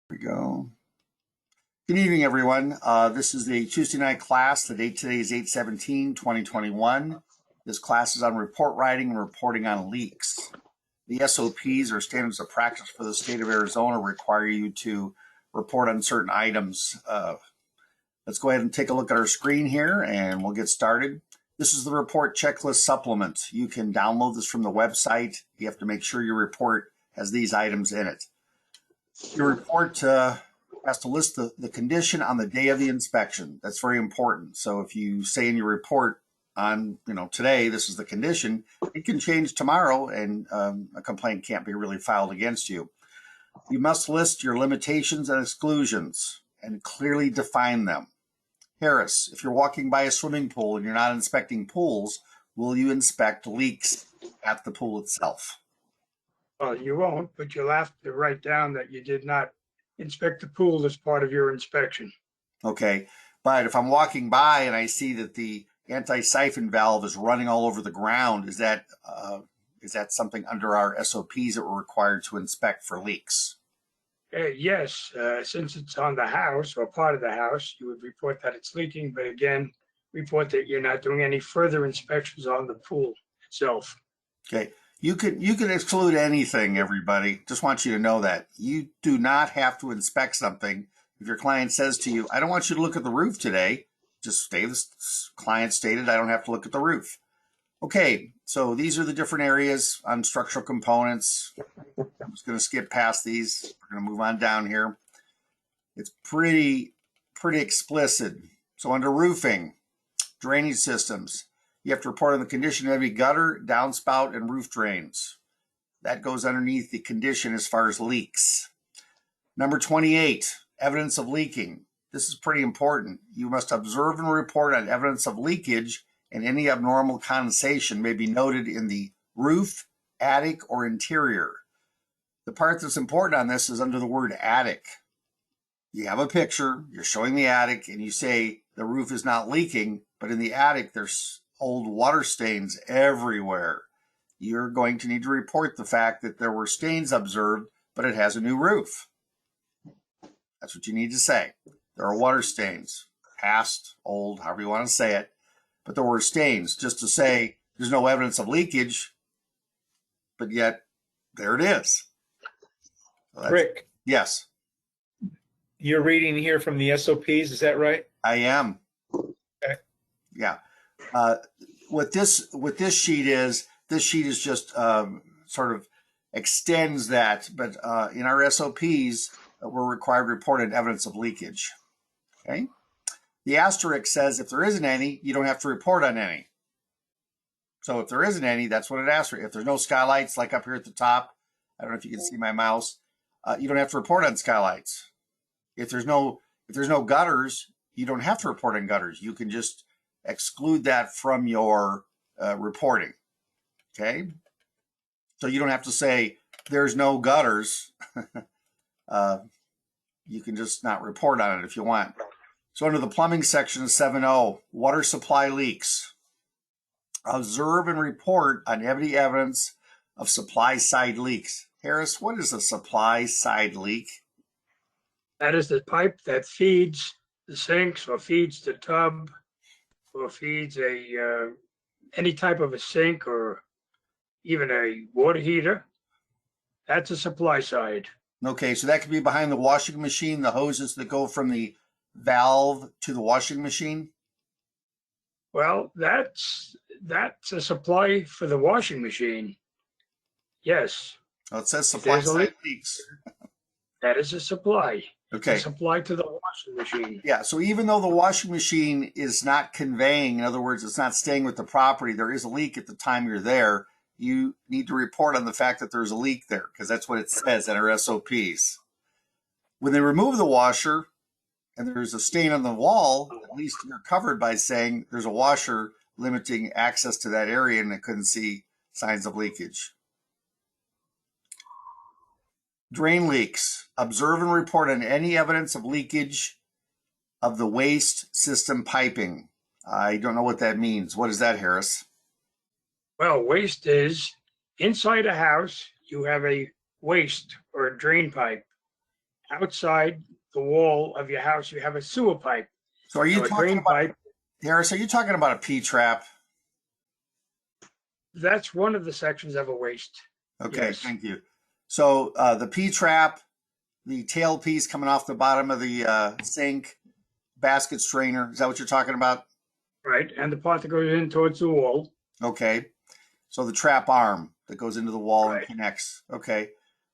We go. Good evening, everyone. This is the Tuesday night class. The date today is 8/17/2021. This class is on report writing and reporting on leaks. The SOPs, or standards of practice for the state of Arizona, require you to report on certain items. Let's go ahead and take a look at our screen here and we'll get started. This is the report checklist supplement. You can download this from the website. You have to make sure your report has these items in it. Your report has to list the condition on the day of the inspection. That's very important. So if you say in your report on, today, this is the condition, it can change tomorrow and a complaint can't be really filed against you. You must list your limitations and exclusions and clearly define them. Harris, if you're walking by a swimming pool and you're not inspecting pools, will you inspect leaks at the pool itself? Well, you won't, but you'll have to write down that you did not inspect the pool as part of your inspection. Okay, but if I'm walking by and I see that the anti-siphon valve is running all over the ground, is that something under our SOPs that we're required to inspect for leaks? Yes, since it's on the house or part of the house, you would report that it's leaking, but again, report that you're not doing any further inspections on the pool itself. Okay. You can exclude anything, everybody. Just want you to know that. You do not have to inspect something. If your client says to you, I don't want you to look at the roof today, just say this client stated, I don't have to look at the roof. Okay, so these are the different areas on structural components. I'm just going to skip past these. We're going to move on down here. It's pretty explicit. So under roofing, drainage systems, you have to report on the condition of every gutter, downspout, and roof drains. That goes underneath the condition as far as leaks. Number 28, evidence of leaking. This is pretty important. You must observe and report on evidence of leakage, and any abnormal condensation may be noted in the roof, attic, or interior. The part that's important on this is under the word attic. You have a picture, you're showing the attic, and you say the roof is not leaking, but in the attic there's old water stains everywhere. You're going to need to report the fact that there were stains observed, but it has a new roof. That's what you need to say. There are water stains, past, old, however you want to say it, but there were stains. Just to say there's no evidence of leakage, but yet there it is. So Rick. Yes. You're reading here from the SOPs, is that right? I am. Okay. Yeah. What this sheet is just sort of extends that, but in our SOPs, we're required to report on evidence of leakage. Okay. The asterisk says if there isn't any, you don't have to report on any. So if there isn't any, that's what it asks. If there's no skylights, like up here at the top, I don't know if you can see my mouse, you don't have to report on skylights. If there's no gutters, you don't have to report on gutters. You can just exclude that from your reporting. Okay, so you don't have to say there's no gutters. You can just not report on it if you want. So under the plumbing section, 7.0, water supply leaks. Observe and report on any evidence of supply side leaks. Harris, what is a supply side leak? That is the pipe that feeds the sinks or feeds the tub or feeds any type of a sink or even a water heater. That's a supply side. Okay, so that could be behind the washing machine, the hoses that go from the valve to the washing machine? Well, that's a supply for the washing machine. Yes. Oh, it says supply side leaks. That is a supply. Okay. It's a supply to the washing machine. Yeah, so even though the washing machine is not conveying, in other words, it's not staying with the property, there is a leak at the time you're there, you need to report on the fact that there's a leak there, because that's what it says in our SOPs. When they remove the washer and there's a stain on the wall, at least you're covered by saying there's a washer limiting access to that area and I couldn't see signs of leakage. Drain leaks. Observe and report on any evidence of leakage of the waste system piping. I don't know what that means. What is that, Harris? Well, waste is inside a house, you have a waste or a drain pipe. outside the wall of your house, you have a sewer pipe. So are you So a talking drain about, pipe, Harris, are you talking about a P-trap? that's one of the sections of a waste. Okay, Yes. thank you. So the P-trap, the tail piece coming off the bottom of the sink, basket strainer, is that what you're talking about? Right, and the part that goes in towards the wall. Okay. So the trap arm that goes into the wall and Right. connects. Okay.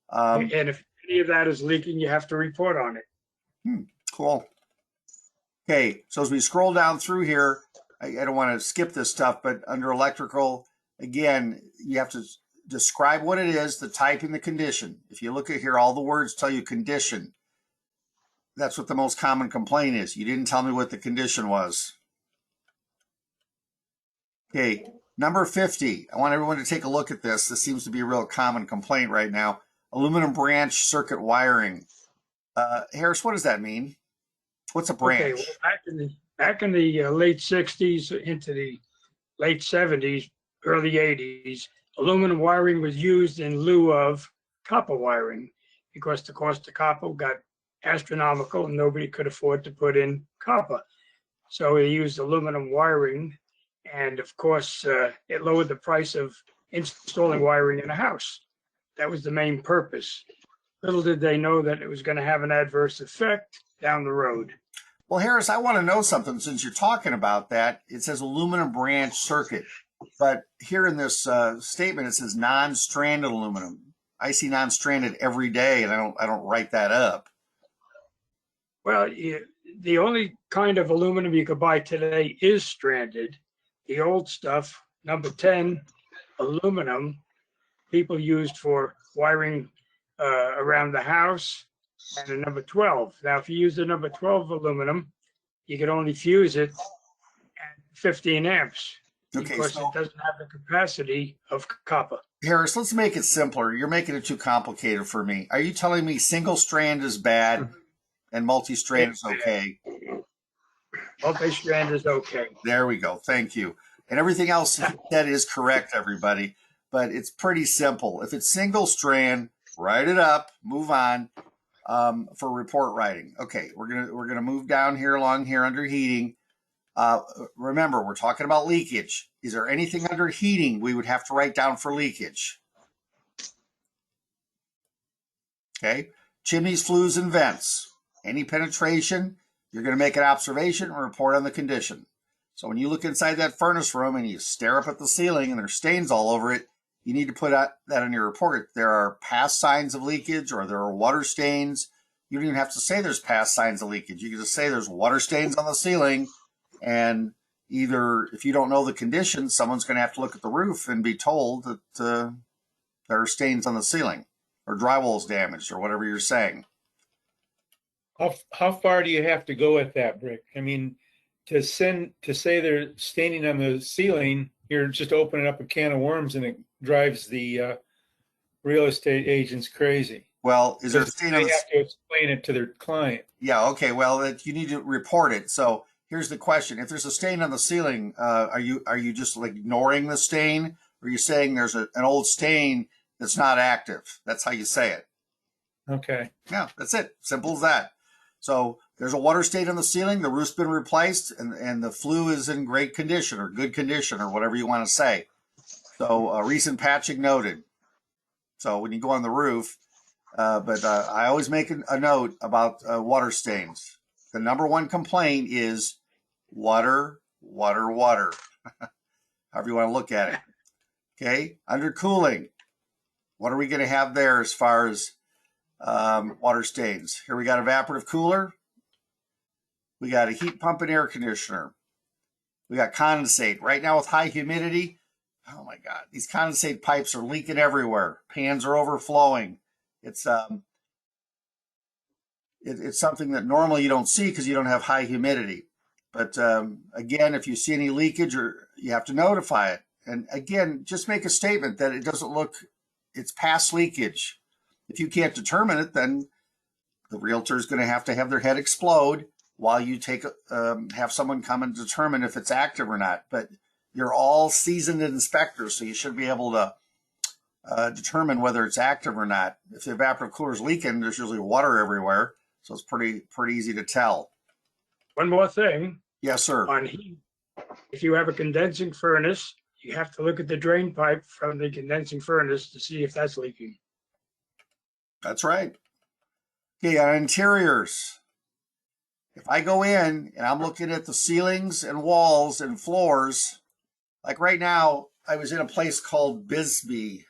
And if any of that is leaking, you have to report on it. Cool. Okay, so as we scroll down through here, I don't want to skip this stuff, but under electrical, again, you have to describe what it is, the type and the condition. If you look at here, all the words tell you condition. That's what the most common complaint is. You didn't tell me what the condition was. Okay, number 50. I want everyone to take a look at this. This seems to be a real common complaint right now. Aluminum branch circuit wiring. Harris, what does that mean? What's a branch? Okay, well, back in the late 60s into the late 70s, early 80s, aluminum wiring was used in lieu of copper wiring because the cost of copper got astronomical and nobody could afford to put in copper. So they used aluminum wiring, and of course, it lowered the price of installing wiring in a house. That was the main purpose. Little did they know that it was going to have an adverse effect down the road. Well, Harris, I want to know something since you're talking about that. It says aluminum branch circuit, but here in this statement it says non-stranded aluminum. I see non-stranded every day, and I don't write that up. Well, the only kind of aluminum you could buy today is stranded. The old stuff, number 10 aluminum, people used for wiring around the house, and a number 12. Now, if you use the number 12 aluminum, you can only fuse it at 15 amps Okay, because so it doesn't have the capacity of copper. Harris, let's make it simpler. You're making it too complicated for me. Are you telling me single strand is bad and multi-strand is okay? Multi-strand is okay. There we go. Thank you. And everything else he said is correct, everybody. But it's pretty simple. If it's single strand, write it up, move on for report writing. Okay, we're gonna move down here along here under heating. Remember, we're talking about leakage. Is there anything under heating we would have to write down for leakage? Okay, chimneys, flues, and vents. Any penetration, you're going to make an observation and report on the condition. So when you look inside that furnace room and you stare up at the ceiling and there's stains all over it, you need to put that in your report. If there are past signs of leakage or there are water stains, you don't even have to say there's past signs of leakage. You can just say there's water stains on the ceiling, and either if you don't know the condition, someone's going to have to look at the roof and be told that there are stains on the ceiling or drywall's damaged or whatever you're saying. How far do you have to go with that, Brick? I mean, to say they're staining on the ceiling, you're just opening up a can of worms, and it drives the real estate agents crazy. Well, is there a Because stain they on the have to explain it to their client. Yeah, okay. Well, you need to report it. So here's the question: if there's a stain on the ceiling, are you just like ignoring the stain, or are you saying there's an old stain that's not active? That's how you say it. Okay. Yeah, that's it. Simple as that. So there's a water stain on the ceiling. The roof's been replaced, and the flue is in great condition or good condition or whatever you want to say. So recent patching noted. So when you go on the roof. But I always make a note about water stains. The number one complaint is water, water, water. However you want to look at it. Okay, under cooling, what are we going to have there as far as water stains? Here we got evaporative cooler. We got a heat pump and air conditioner. We got condensate. Right now with high humidity, oh my God, these condensate pipes are leaking everywhere. Pans are overflowing. It's something that normally you don't see because you don't have high humidity. But again, if you see any leakage, or you have to notify it. And again, just make a statement that it doesn't look, it's past leakage. If you can't determine it, then the realtor is going to have their head explode while you have someone come and determine if it's active or not. But you're all seasoned inspectors, so you should be able to determine whether it's active or not. If the evaporative cooler is leaking, there's usually water everywhere, so it's pretty easy to tell. One more thing Yes, sir. on heat. If you have a condensing furnace, you have to look at the drain pipe from the condensing furnace to see if that's leaking. That's right. Okay, on interiors. If I go in and I'm looking at the ceilings and walls and floors, like right now, I was in a place called Bisbee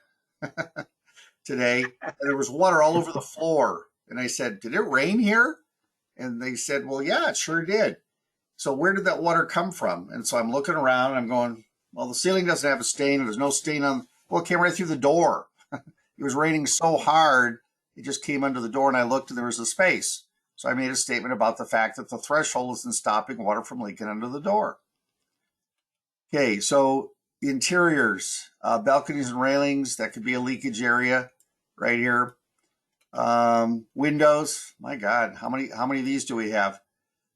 today, and there was water all over the floor. And I said, "Did it rain here?" And they said, "Well, yeah, it sure did." So where did that water come from? And so I'm looking around and I'm going, well, the ceiling doesn't have a stain. There's no stain on, well, it came right through the door. It was raining so hard, it just came under the door, and I looked and there was a space. So I made a statement about the fact that the threshold isn't stopping water from leaking under the door. Okay, so interiors, balconies and railings, that could be a leakage area right here. Windows, my God, how many of these do we have?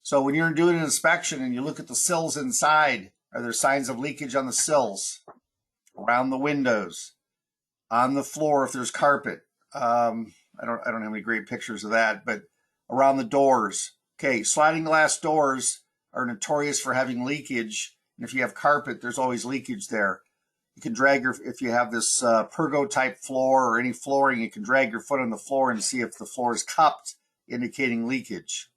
So when you're doing an inspection and you look at the sills inside, are there signs of leakage on the sills, around the windows, on the floor if there's carpet? I don't have any great pictures of that, but around the doors. Okay, sliding glass doors are notorious for having leakage. And if you have carpet, there's always leakage there. You can drag if you have this pergo type floor or any flooring, you can drag your foot on the floor and see if the floor is cupped, indicating leakage.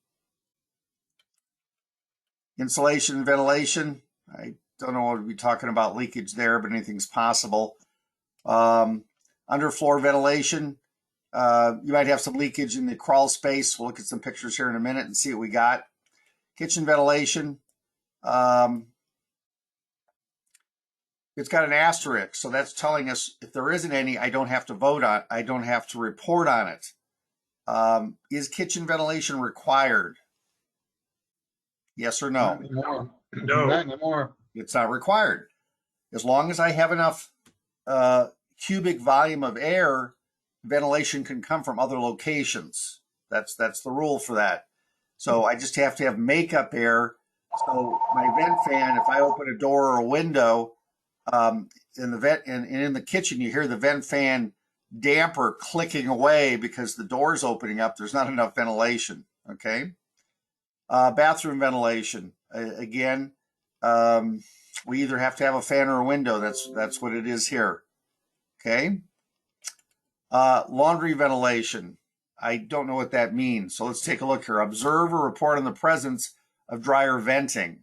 Insulation and ventilation. I don't know what we'd be talking about leakage there, but anything's possible. Underfloor ventilation. You might have some leakage in the crawl space. We'll look at some pictures here in a minute and see what we got. Kitchen ventilation. It's got an asterisk, so that's telling us if there isn't any, I don't have to vote on. I don't have to report on it. Is kitchen ventilation required? Yes or no? Not anymore. No. Not anymore. It's not required. As long as I have enough cubic volume of air, ventilation can come from other locations. That's the rule for that. So I just have to have makeup air. So my vent fan, if I open a door or a window, in the kitchen, you hear the vent fan damper clicking away because the door's opening up. There's not enough ventilation. Okay. Bathroom ventilation. Again, we either have to have a fan or a window. That's what it is here. Okay. Laundry ventilation. I don't know what that means. So let's take a look here. Observe or report on the presence of dryer venting.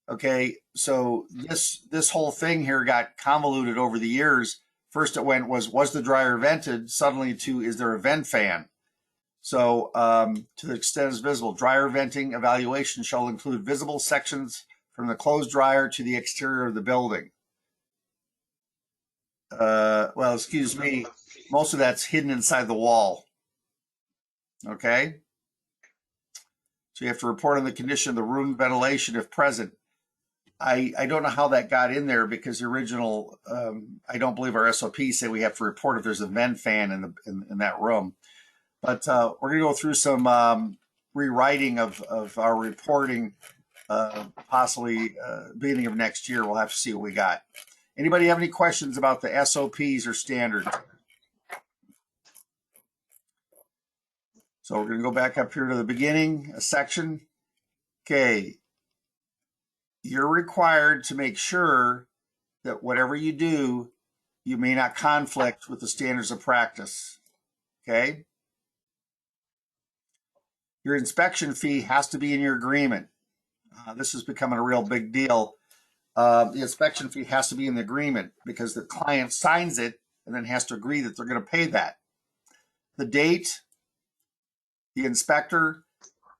Okay, so this whole thing here got convoluted over the years. First it went was the dryer vented, suddenly to is there a vent fan? So to the extent it's visible, dryer venting evaluation shall include visible sections from the closed dryer to the exterior of the building. Well, excuse me, most of that's hidden inside the wall. Okay, so you have to report on the condition of the room ventilation if present. I don't know how that got in there because the original, I don't believe our SOPs say we have to report if there's a vent fan in that room. But we're going to go through some rewriting of our reporting, possibly beginning of next year. We'll have to see what we got. Anybody have any questions about the SOPs or standards? So we're going to go back up here to the beginning, a section. Okay. You're required to make sure that whatever you do, you may not conflict with the standards of practice. Okay. Your inspection fee has to be in your agreement. This is becoming a real big deal. The inspection fee has to be in the agreement because the client signs it and then has to agree that they're going to pay that. The date, the inspector,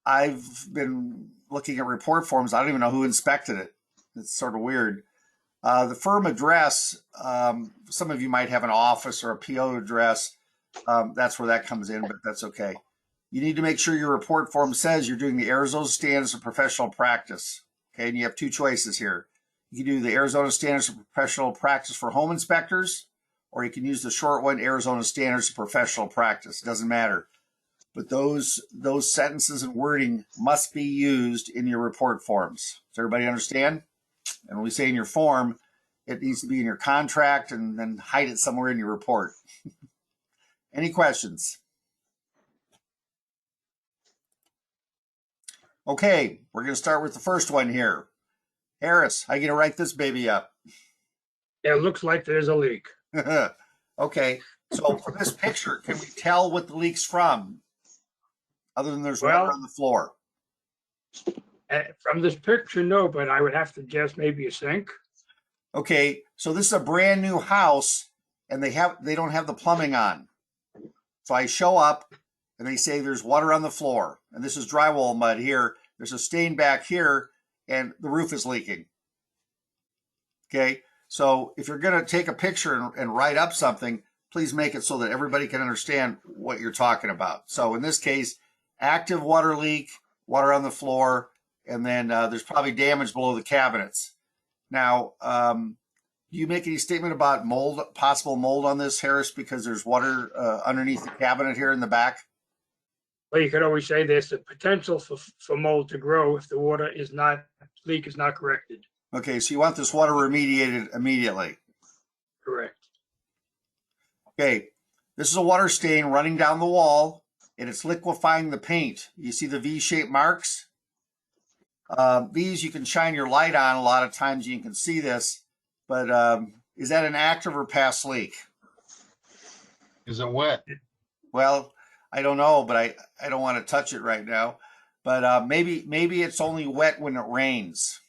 I've been looking at report forms. I don't even know who inspected it. It's sort of weird. The firm address, some of you might have an office or a PO address. That's where that comes in, but that's okay. You need to make sure your report form says you're doing the Arizona Standards of Professional Practice. Okay, and you have two choices here. You can do the Arizona Standards of Professional Practice for home inspectors, or you can use the short one, Arizona Standards of Professional Practice. It doesn't matter. But those sentences and wording must be used in your report forms. Does everybody understand? And when we say in your form, it needs to be in your contract, and then hide it somewhere in your report. Any questions? Okay, we're going to start with the first one here. Harris, how you going to write this baby up? It looks like there's a leak. Okay, so from this picture, can we tell what the leak's from? Other than there's Well- water on the floor. From this picture, no, but I would have to guess maybe a sink. Okay, so this is a brand new house, and they don't have the plumbing on. So I show up, and they say there's water on the floor, and this is drywall mud here. There's a stain back here, and the roof is leaking. Okay, so if you're going to take a picture and write up something, please make it so that everybody can understand what you're talking about. So in this case, active water leak, water on the floor, and then there's probably damage below the cabinets. Now, do you make any statement about mold, possible mold on this, Harris, because there's water underneath the cabinet here in the back? Well, you could always say there's the potential for mold to grow if the leak is not corrected. Okay, so you want this water remediated immediately. Correct. Okay, this is a water stain running down the wall, and it's liquefying the paint. You see the V-shaped marks? These you can shine your light on a lot of times. You can see this, but is that an active or past leak? Is it wet? Well, I don't know, but I don't want to touch it right now. But maybe it's only wet when it rains.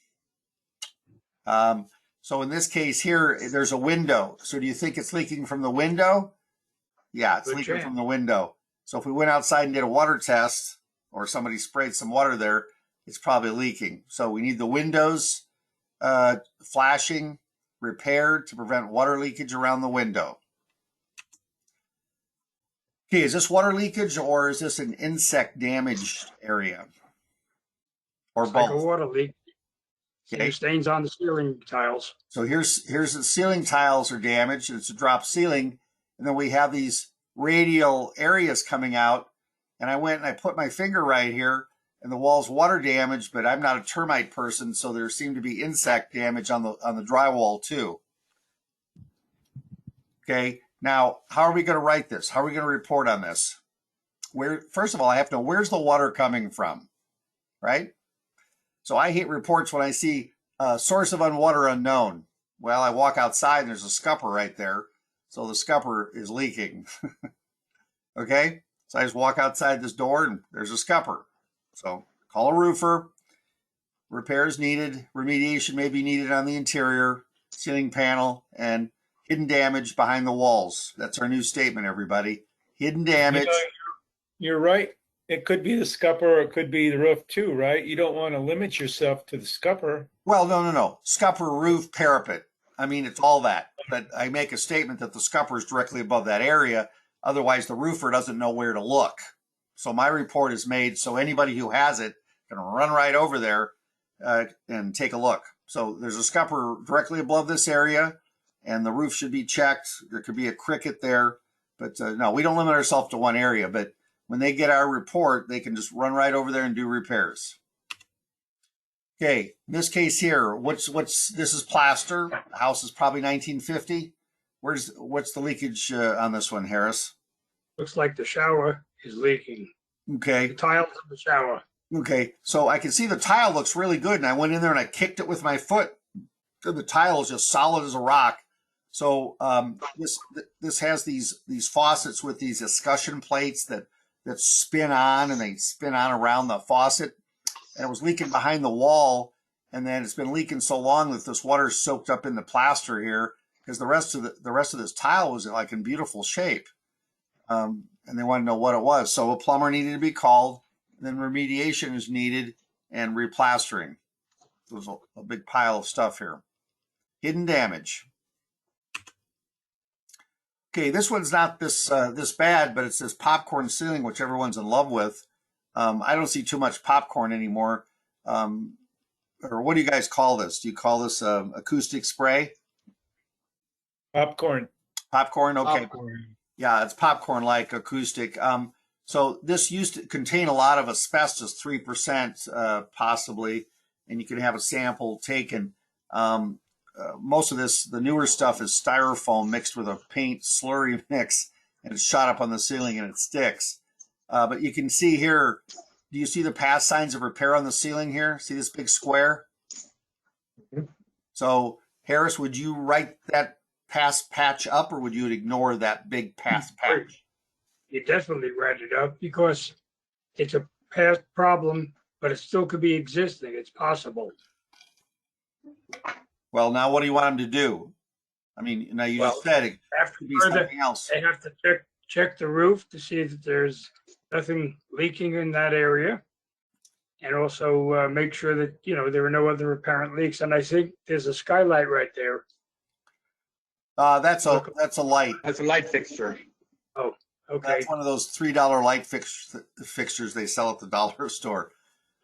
So in this case here, there's a window. So do you think it's leaking from the window? Yeah, it's Good leaking chance. from the window. So if we went outside and did a water test, or somebody sprayed some water there, it's probably leaking. So we need the windows flashing, repaired to prevent water leakage around the window. Okay, is this water leakage or is this an insect damaged area? Or It's like a both? water leak. Okay. Stains on the ceiling tiles. So here's the ceiling tiles are damaged. It's a drop ceiling. And then we have these radial areas coming out. And I went and I put my finger right here, and the wall's water damaged, but I'm not a termite person, so there seemed to be insect damage on the drywall too. Okay, now how are we going to write this? How are we going to report on this? First of all, I have to know where's the water coming from, right? So I hate reports when I see source of water unknown. Well, I walk outside and there's a scupper right there. So the scupper is leaking. Okay, so I just walk outside this door and there's a scupper. So call a roofer. Repairs needed. Remediation may be needed on the interior, ceiling panel, and hidden damage behind the walls. That's our new statement, everybody. Hidden damage. You know, you're right. It could be the scupper, or it could be the roof too, right? You don't want to limit yourself to the scupper. Well, no. Scupper, roof, parapet. I mean, it's all that. But I make a statement that the scupper is directly above that area. Otherwise, the roofer doesn't know where to look. So my report is made so anybody who has it can run right over there and take a look. So there's a scupper directly above this area, and the roof should be checked. There could be a cricket there. But no, we don't limit ourselves to one area. But when they get our report, they can just run right over there and do repairs. Okay, in this case here, this is plaster. The house is probably 1950. What's the leakage on this one, Harris? Looks like the shower is leaking. Okay, The tiles of the shower. okay. So I can see the tile looks really good, and I went in there and I kicked it with my foot. The tile is just solid as a rock. So this has these faucets with these escutcheon plates that spin on, and they spin on around the faucet. And it was leaking behind the wall, and then it's been leaking so long that this water is soaked up in the plaster here, because the rest of this tile was like in beautiful shape, and they wanted to know what it was. So a plumber needed to be called, then remediation is needed, and replastering. There's a big pile of stuff here. Hidden damage. Okay, this one's not this bad, but it's this popcorn ceiling, which everyone's in love with. I don't see too much popcorn anymore. Or what do you guys call this? Do you call this acoustic spray? Popcorn. Popcorn, okay. Popcorn. Yeah, it's popcorn-like acoustic. So this used to contain a lot of asbestos, 3% possibly, and you can have a sample taken. most of this, the newer stuff is styrofoam mixed with a paint slurry mix, and it's shot up on the ceiling and it sticks. But you can see here, do you see the past signs of repair on the ceiling here? See this big square? Mhm. So Harris, would you write that past patch up, or would you ignore that big past patch? You definitely write it up because it's a past problem, but it still could be existing. It's possible. Well, now what do you want him to do? I mean, now you just said it After could be further, something else. they have to check the roof to see that there's nothing leaking in that area. And also make sure that, there are no other apparent leaks. And I think there's a skylight right there. That's a light. That's a light fixture. Okay. That's one of those $3 light fixtures they sell at the dollar store.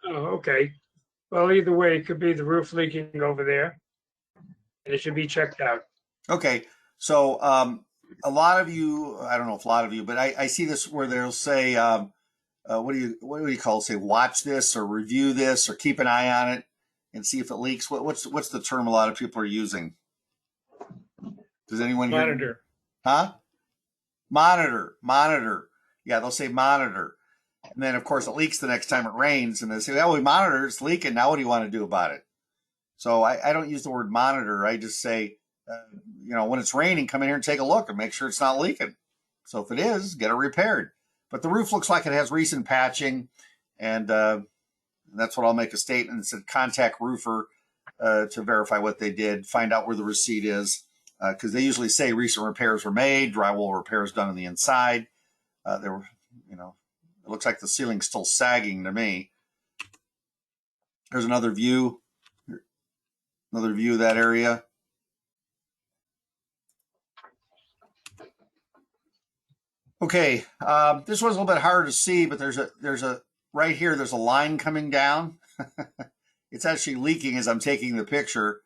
Oh, okay. Well, either way, it could be the roof leaking over there. And it should be checked out. Okay, so a lot of you, I don't know if a lot of you, but I see this where they'll say, what do you call it? Say, watch this or review this or keep an eye on it and see if it leaks. What's the term a lot of people are using? Does anyone hear? Monitor. Huh? Monitor. Yeah, they'll say monitor. And then, of course, it leaks the next time it rains. And they say, well, we monitor, it's leaking. Now what do you want to do about it? So I don't use the word monitor. I just say, when it's raining, come in here and take a look and make sure it's not leaking. So if it is, get it repaired. But the roof looks like it has recent patching. And that's what I'll make a statement. It said contact roofer to verify what they did, find out where the receipt is. Because they usually say recent repairs were made, drywall repairs done on the inside. It looks like the ceiling's still sagging to me. There's another view of that area. Okay, this one's a little bit harder to see, but there's a right here. There's a line coming down. It's actually leaking as I'm taking the picture.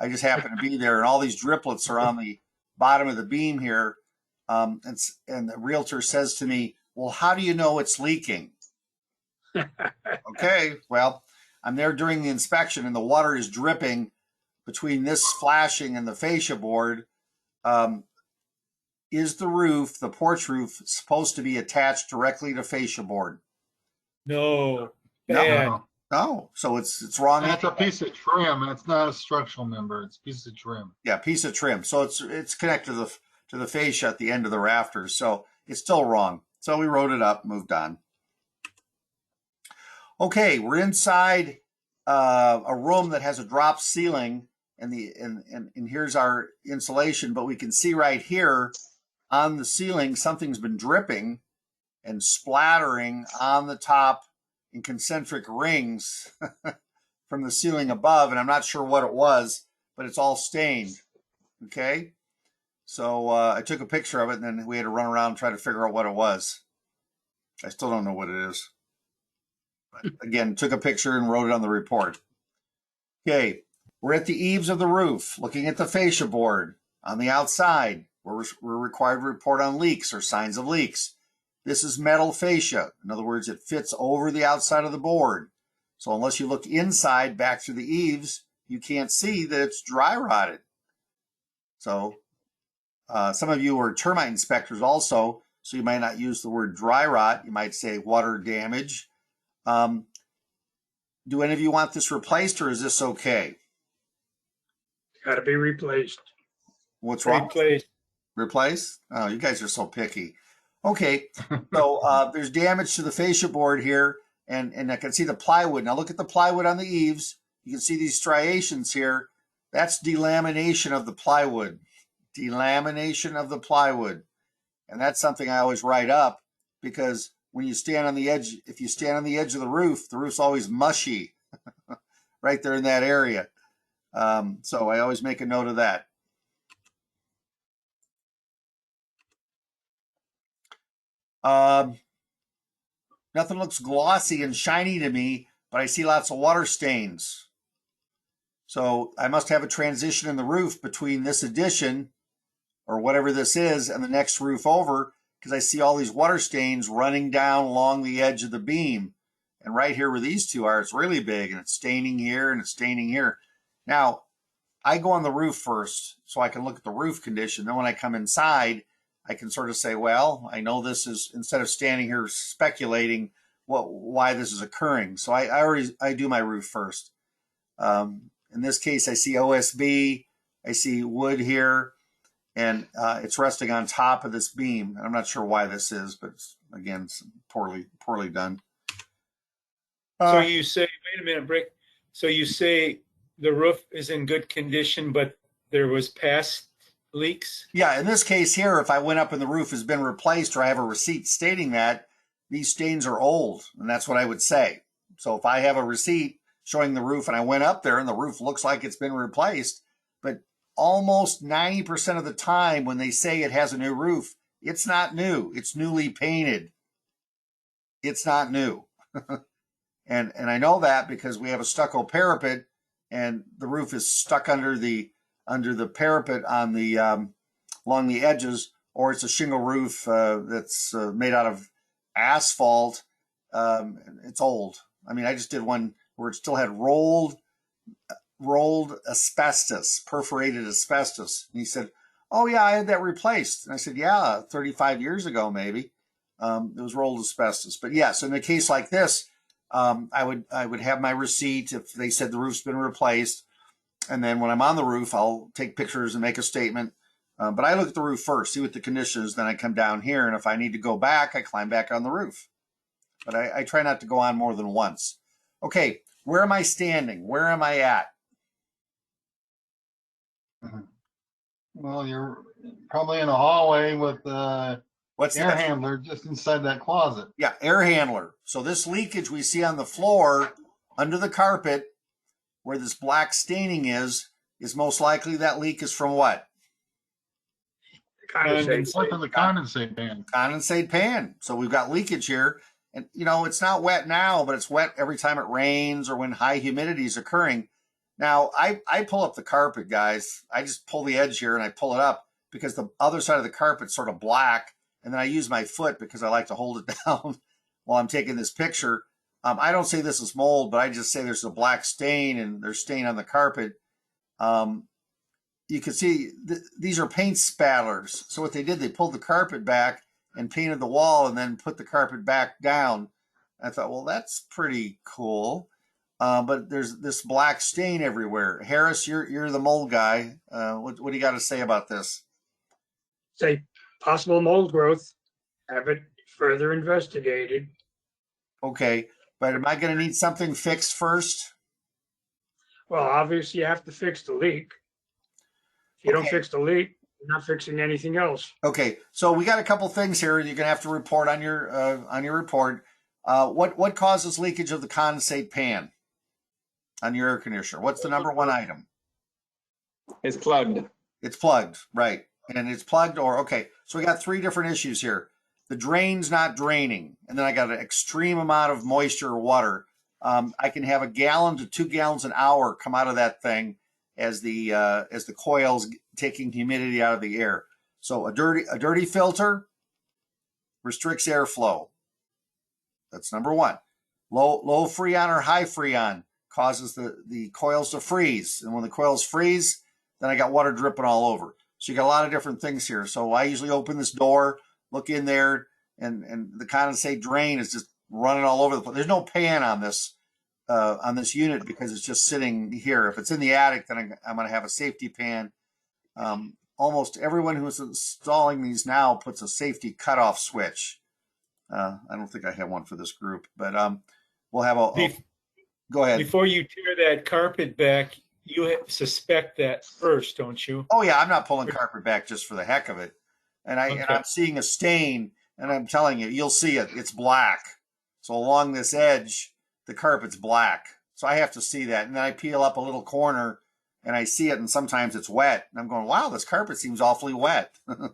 I just happen to be there, and all these driplets are on the bottom of the beam here. And the realtor says to me, well, how do you know it's leaking? Okay, well, I'm there during the inspection, and the water is dripping between this flashing and the fascia board. Is the porch roof, supposed to be attached directly to fascia board? No. No. Bad. No, so it's wrong. That's a piece of trim. It's not a structural member. It's a piece of trim. Yeah, piece of trim. So it's connected to the fascia at the end of the rafters. So it's still wrong. So we wrote it up, moved on. Okay, we're inside a room that has a drop ceiling, and here's our insulation. But we can see right here on the ceiling something's been dripping and splattering on the top in concentric rings from the ceiling above, and I'm not sure what it was, but it's all stained. Okay, so I took a picture of it, and then we had to run around and try to figure out what it was. I still don't know what it is. But again, took a picture and wrote it on the report. Okay, we're at the eaves of the roof, looking at the fascia board. On the outside, we're required to report on leaks or signs of leaks. This is metal fascia. In other words, it fits over the outside of the board. So unless you look inside back through the eaves, you can't see that it's dry rotted. So some of you are termite inspectors also, so you might not use the word dry rot. You might say water damage. Do any of you want this replaced, or is this okay? Got to be replaced. What's wrong? Replaced. Replace? Oh, you guys are so picky. Okay, so there's damage to the fascia board here, and I can see the plywood. Now look at the plywood on the eaves. You can see these striations here. That's delamination of the plywood. Delamination of the plywood. And that's something I always write up, because when you stand on the edge, if you stand on the edge of the roof's always mushy right there in that area. So I always make a note of that. Nothing looks glossy and shiny to me, but I see lots of water stains. So I must have a transition in the roof between this addition, or whatever this is, and the next roof over, because I see all these water stains running down along the edge of the beam. And right here where these two are, it's really big, and it's staining here and it's staining here. Now, I go on the roof first so I can look at the roof condition. Then when I come inside, I can sort of say, well, I know this is, instead of standing here speculating why this is occurring. So I do my roof first. In this case, I see OSB, I see wood here, and it's resting on top of this beam. And I'm not sure why this is, but again, it's poorly done. So you say, wait a minute, Brick. So you say the roof is in good condition, but there was past leaks? Yeah, in this case here, if I went up and the roof has been replaced or I have a receipt stating that, these stains are old, and that's what I would say. So if I have a receipt showing the roof and I went up there and the roof looks like it's been replaced, but almost 90% of the time when they say it has a new roof, it's not new. It's newly painted. It's not new. And I know that because we have a stucco parapet and the roof is stuck under the parapet on the along the edges, or it's a shingle roof that's made out of asphalt. It's old. I mean, I just did one where it still had rolled asbestos, perforated asbestos. And he said, "Oh yeah, I had that replaced." And I said, "Yeah, 35 years ago, maybe." It was rolled asbestos. But yes, in a case like this, I would have my receipt if they said the roof's been replaced. And then when I'm on the roof, I'll take pictures and make a statement. But I look at the roof first, see what the condition is. Then I come down here. And if I need to go back, I climb back on the roof. But I try not to go on more than once. Okay, where am I standing? Where am I at? Well, you're probably in a hallway with What's air that? handler just inside that closet. Yeah, air handler. So this leakage we see on the floor under the carpet where this black staining is most likely that leak is from what? Condensate. It's like in the condensate pan. Condensate pan. So we've got leakage here. And, you know, it's not wet now, but it's wet every time it rains or when high humidity is occurring. Now, I pull up the carpet, guys. I just pull the edge here and I pull it up because the other side of the carpet's sort of black. And then I use my foot because I like to hold it down while I'm taking this picture. I don't say this is mold, but I just say there's a black stain and there's stain on the carpet. You can see these are paint spatters. So what they did, they pulled the carpet back and painted the wall and then put the carpet back down. I thought, well, that's pretty cool. But there's this black stain everywhere. Harris, you're the mold guy. What do you got to say about this? Say possible mold growth, have it further investigated. Okay, but am I going to need something fixed first? Well, obviously you have to fix the leak. If you don't Okay. fix the leak, you're not fixing anything else. Okay, so we got a couple things here you're going to have to report on your report. What causes leakage of the condensate pan on your air conditioner? What's the number one item? It's plugged. It's plugged, right? And it's plugged, or okay. So we got three different issues here. The drain's not draining, and then I got an extreme amount of moisture or water. I can have 1 gallon to 2 gallons an hour come out of that thing as the coil's taking humidity out of the air. So a dirty filter restricts airflow. That's number one. Low freon or high freon causes the coils to freeze, and when the coils freeze, then I got water dripping all over. So you got a lot of different things here. So I usually open this door, look in there, and the condensate drain is just running all over the place. There's no pan on this unit because it's just sitting here. If it's in the attic, then I'm going to have a safety pan. Almost everyone who's installing these now puts a safety cutoff switch. I don't think I have one for this group, but we'll have go ahead. Before you tear that carpet back, you suspect that first, don't you? Oh yeah, I'm not pulling carpet back just for the heck of it. And I'm seeing a stain, and I'm telling you, you'll see it. It's black. So along this edge, the carpet's black. So I have to see that. And then I peel up a little corner and I see it, and sometimes it's wet. And I'm going, wow, this carpet seems awfully wet. But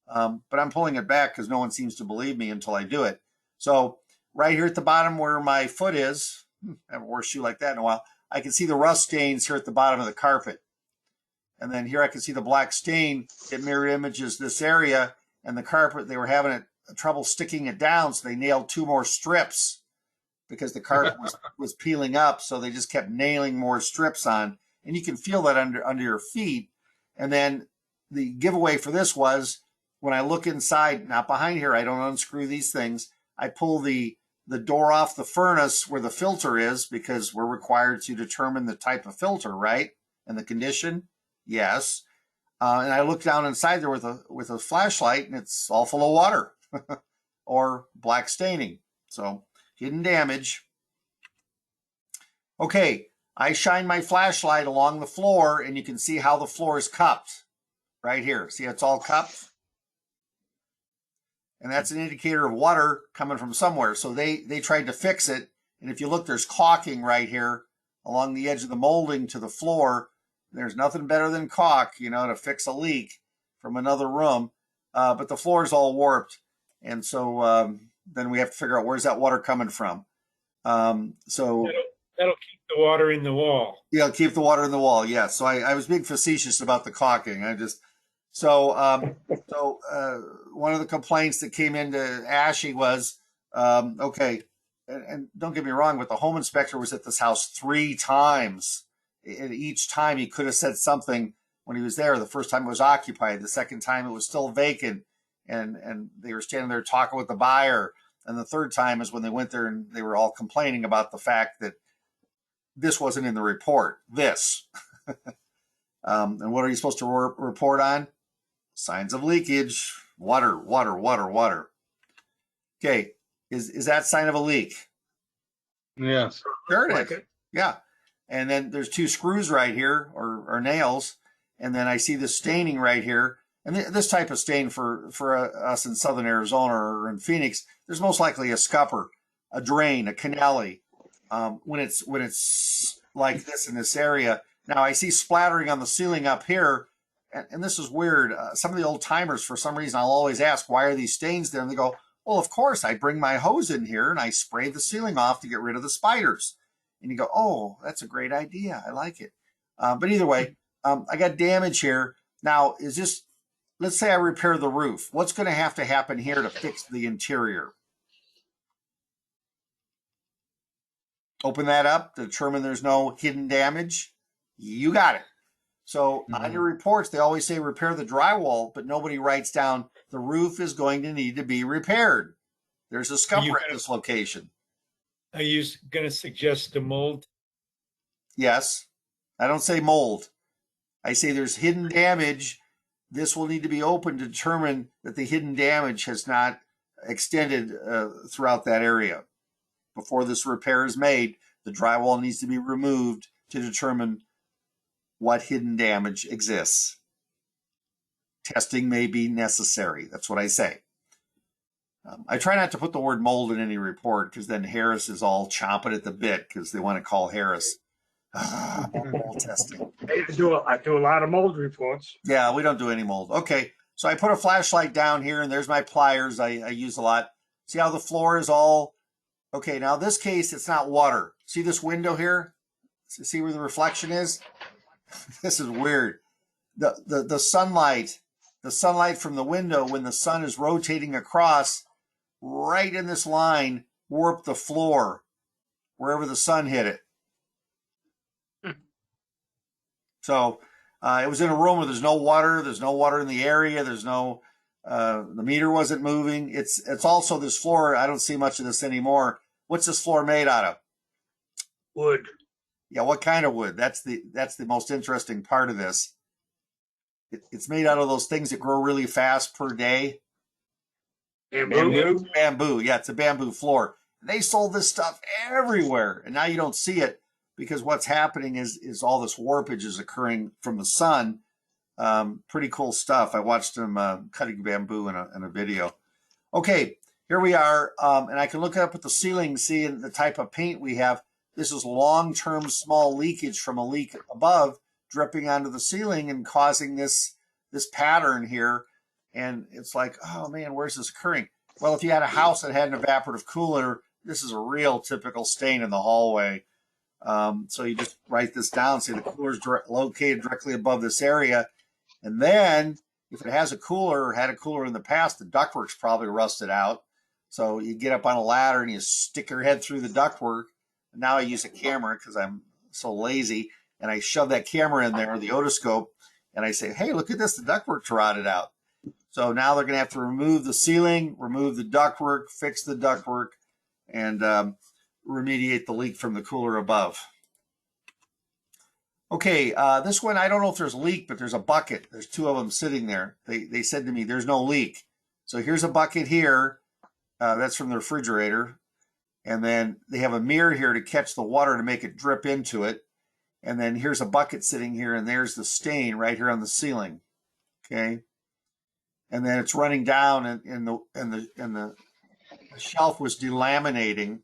I'm pulling it back because no one seems to believe me until I do it. So right here at the bottom where my foot is, I haven't worn a shoe like that in a while, I can see the rust stains here at the bottom of the carpet. And then here I can see the black stain. It mirror images this area, and the carpet, they were having trouble sticking it down, so they nailed 2 more strips because the carpet was peeling up, so they just kept nailing more strips on. and you can feel that under your feet. And then the giveaway for this was when I look inside, not behind here, I don't unscrew these things. I pull the door off the furnace where the filter is, because we're required to determine the type of filter, right? And the condition, yes. And I look down inside there with a flashlight, and it's all full of water or black staining. So hidden damage. Okay, I shine my flashlight along the floor, and you can see how the floor is cupped right here. See, it's all cupped. And that's an indicator of water coming from somewhere. So they tried to fix it. And if you look, there's caulking right here along the edge of the molding to the floor. There's nothing better than caulk, to fix a leak from another room. But the floor is all warped. And so then we have to figure out, where's that water coming from? So That'll keep the water in the wall. yeah, keep the water in the wall. Yeah. So I was being facetious about the caulking. One of the complaints that came into ASHI was, okay, and don't get me wrong, but the home inspector was at this house 3 times. And each time he could have said something when he was there. The first time it was occupied. The second time it was still vacant. And they were standing there talking with the buyer. And the third time is when they went there and they were all complaining about the fact that this wasn't in the report. This. And what are you supposed to report on? Signs of leakage. Water. Okay. Is that sign of a leak? Yes. Sure it Like is. it. Yeah. And then there's 2 screws right here, or nails. And then I see the staining right here. And this type of stain for us in Southern Arizona or in Phoenix, there's most likely a scupper, a drain, a canali. When it's like this in this area. Now I see splattering on the ceiling up here. And this is weird. Some of the old timers, for some reason, I'll always ask, why are these stains there? And they go, well, of course, I bring my hose in here and I spray the ceiling off to get rid of the spiders. And you go, oh, that's a great idea. I like it. But either way, I got damage here. Now, let's say I repair the roof. What's going to happen here to fix the interior? Open that up to determine there's no hidden damage. You got it. So on your reports, they always say repair the drywall, but nobody writes down the roof is going to need to be repaired. There's a scupper at this location. Are you going to suggest the mold? Yes. I don't say mold. I say there's hidden damage. This will need to be opened to determine that the hidden damage has not extended throughout that area. Before this repair is made, the drywall needs to be removed to determine what hidden damage exists. Testing may be necessary. That's what I say. I try not to put the word mold in any report, because then Harris is all chomping at the bit because they want to call Harris. Mold testing. I do a lot of mold reports. Yeah, we don't do any mold. Okay, so I put a flashlight down here, and there's my pliers I use a lot. See how the floor is all... Okay, now this case, it's not water. See this window here? See where the reflection is? This is weird. The sunlight from the window, when the sun is rotating across, right in this line, warped the floor wherever the sun hit it. So it was in a room where there's no water. There's no water in the area. There's no, the meter wasn't moving. It's also this floor. I don't see much of this anymore. What's this floor made out of? Wood. Yeah, what kind of wood? That's the most interesting part of this. It's made out of those things that grow really fast per day. Bamboo. Yeah, it's a bamboo floor. They sold this stuff everywhere, and now you don't see it because what's happening is all this warpage is occurring from the sun. Pretty cool stuff. I watched them cutting bamboo in a video. Okay, here we are, and I can look up at the ceiling, see the type of paint we have. This is long-term small leakage from a leak above dripping onto the ceiling and causing this pattern here. And it's like, oh man, where's this occurring? Well, if you had a house that had an evaporative cooler, this is a real typical stain in the hallway. So you just write this down, say the cooler is located directly above this area. And then if it has a cooler or had a cooler in the past, the ductwork's probably rusted out. So you get up on a ladder and you stick your head through the ductwork. Now I use a camera because I'm so lazy. and I shove that camera in there, the otoscope, and I say, hey, look at this, the ductwork's rotted out. So now they're going to have to remove the ceiling, remove the ductwork, fix the ductwork, and remediate the leak from the cooler above. Okay, this one, I don't know if there's a leak, but there's a bucket. There's two of them sitting there. They said to me, there's no leak. So here's a bucket here. That's from the refrigerator. And then they have a mirror here to catch the water to make it drip into it. And then here's a bucket sitting here, and there's the stain right here on the ceiling. Okay. And then it's running down, and the shelf was delaminating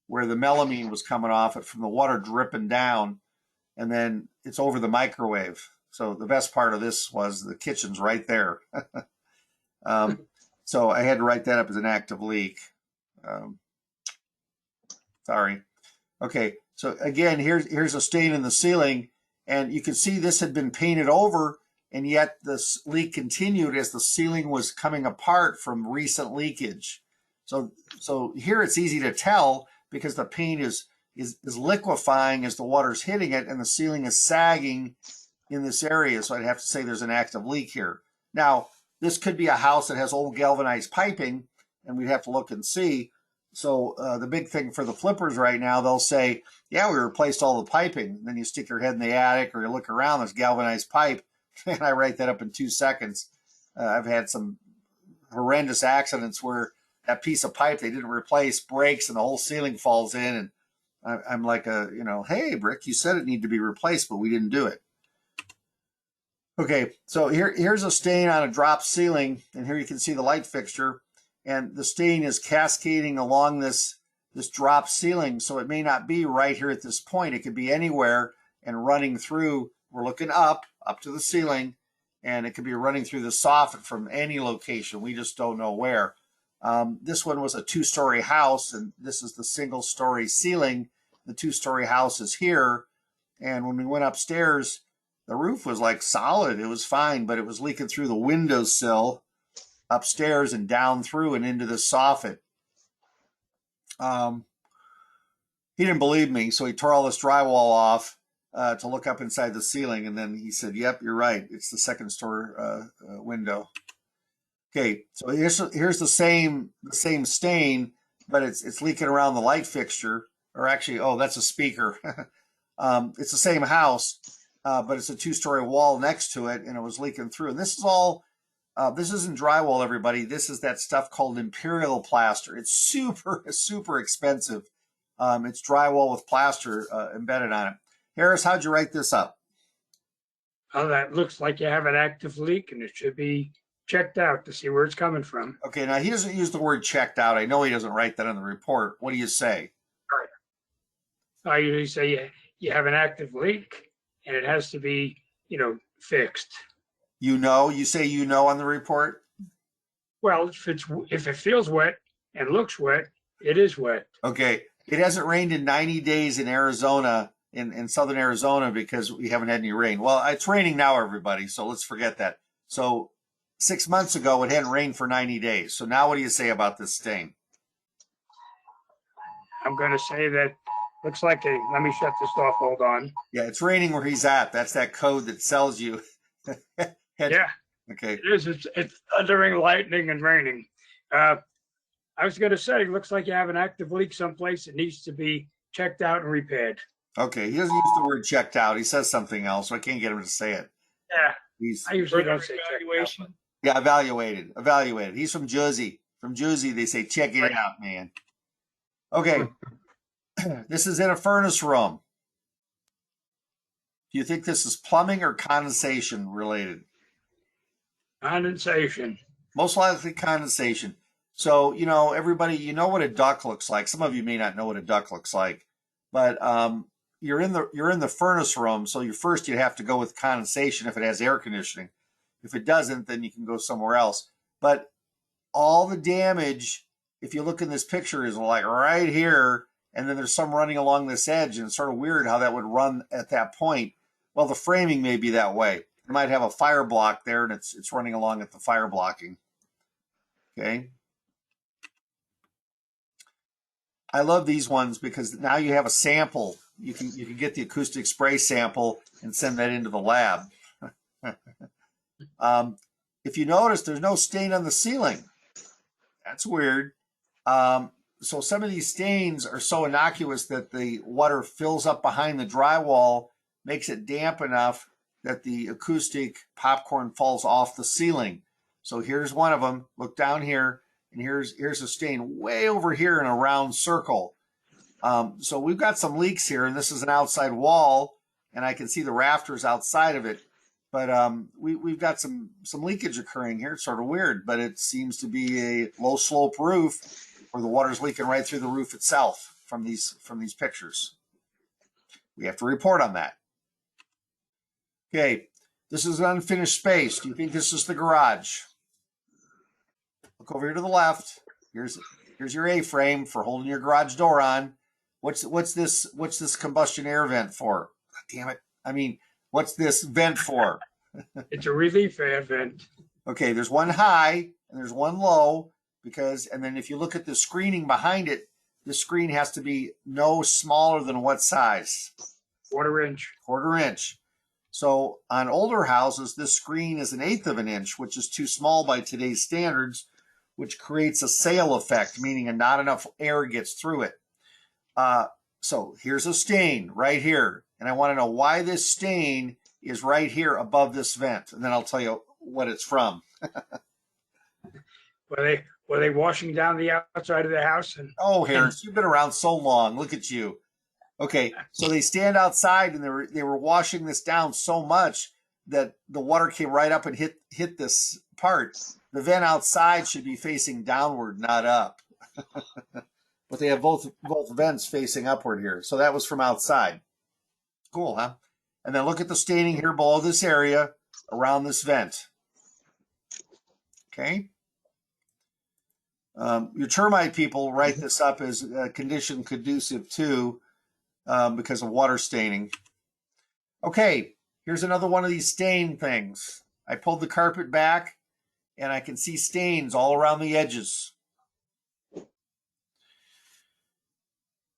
where the melamine was coming off it from the water dripping down. And then it's over the microwave. So the best part of this was the kitchen's right there. So I had to write that up as an active leak. Sorry. Okay, so again, here's a stain in the ceiling, and you can see this had been painted over, and yet this leak continued as the ceiling was coming apart from recent leakage. So here it's easy to tell because the paint is liquefying as the water's hitting it, and the ceiling is sagging in this area. So I'd have to say there's an active leak here. Now, this could be a house that has old galvanized piping, and we'd have to look and see. So the big thing for the flippers right now, they'll say, yeah, we replaced all the piping. And then you stick your head in the attic or you look around, there's galvanized pipe, and I write that up in 2 seconds. I've had some horrendous accidents where that piece of pipe they didn't replace breaks and the whole ceiling falls in, and I'm like, hey, Brick, you said it needed to be replaced, but we didn't do it. Okay, so here's a stain on a drop ceiling, and here you can see the light fixture, and the stain is cascading along this drop ceiling, so it may not be right here at this point. It could be anywhere and running through. We're looking up to the ceiling, and it could be running through the soffit from any location. We just don't know where. This one was a 2-story house, and this is the single-story ceiling. The 2-story house is here, and when we went upstairs, the roof was like solid. It was fine, but it was leaking through the windowsill upstairs and down through and into the soffit. He didn't believe me, so he tore all this drywall off to look up inside the ceiling, and then he said, yep, you're right. It's the second-story window. Okay, so here's the same stain, but it's leaking around the light fixture, or actually, oh, that's a speaker. It's the same house, but it's a 2-story wall next to it, and it was leaking through. And this is all, this isn't drywall, everybody. This is that stuff called Imperial plaster. It's super expensive. It's drywall with plaster embedded on it. Harris, how'd you write this up? Oh, that looks like you have an active leak, and it should be checked out to see where it's coming from. Okay, now he doesn't use the word checked out. I know he doesn't write that in the report. What do you say? I usually say you have an active leak, and it has to be, fixed. You say on the report? Well, if it feels wet and looks wet, it is wet. Okay. It hasn't rained in 90 days in Arizona, in southern Arizona, because we haven't had any rain. Well, it's raining now, everybody, so let's forget that. So 6 months ago, it hadn't rained for 90 days. So now what do you say about this stain? I'm going to say that looks like let me shut this off. Hold on. Yeah, it's raining where he's at. That's that code that sells you. Yeah. Okay. It is. It's thundering, lightning, and raining. I was going to say, looks like you have an active leak someplace. It needs to be checked out and repaired. Okay. He doesn't use the word checked out. He says something else. So I can't get him to say it. Yeah. I usually don't say evaluation. checked out. Yeah, evaluated. He's from Jersey. From Jersey, they say, check it out, man. Okay. This is in a furnace room. Do you think this is plumbing or condensation related? Condensation. Most likely condensation. So, everybody, what a duct looks like. Some of you may not know what a duct looks like, but you're in the furnace room. So you'd have to go with condensation if it has air conditioning. If it doesn't, then you can go somewhere else. But all the damage, if you look in this picture, is like right here. And then there's some running along this edge, and it's sort of weird how that would run at that point. Well, the framing may be that way. It might have a fire block there, and it's running along at the fire blocking. Okay. I love these ones because now you have a sample. you can get the acoustic spray sample and send that into the lab. If you notice, there's no stain on the ceiling. That's weird. So some of these stains are so innocuous that the water fills up behind the drywall, makes it damp enough that the acoustic popcorn falls off the ceiling. So here's one of them. Look down here, and here's a stain way over here in a round circle. So we've got some leaks here, and this is an outside wall, and I can see the rafters outside of it. But we've got some leakage occurring here. It's sort of weird, but it seems to be a low slope roof where the water's leaking right through the roof itself from these pictures. We have to report on that. Okay, this is an unfinished space. Do you think this is the garage? Look over here to the left. Here's your A-frame for holding your garage door on. What's this combustion air vent for? Damn it. I mean, what's this vent for? It's a relief air vent. Okay, there's one high and there's one low and then if you look at the screening behind it, the screen has to be no smaller than what size? 1/4 inch. 1/4 inch. So on older houses, this screen is 1/8 of an inch, which is too small by today's standards, which creates a sail effect, meaning not enough air gets through it. So here's a stain right here. And I want to know why this stain is right here above this vent. And then I'll tell you what it's from. Were they washing down the outside of the house? And Oh, Harris, you've been around so long. Look at you. Okay, so they stand outside and they were washing this down so much that the water came right up and hit this part. The vent outside should be facing downward, not up. But they have both vents facing upward here. So that was from outside. Cool, huh? And then look at the staining here below this area around this vent. Okay. Your termite people write this up as a condition conducive to because of water staining. Okay, here's another one of these stain things. I pulled the carpet back and I can see stains all around the edges.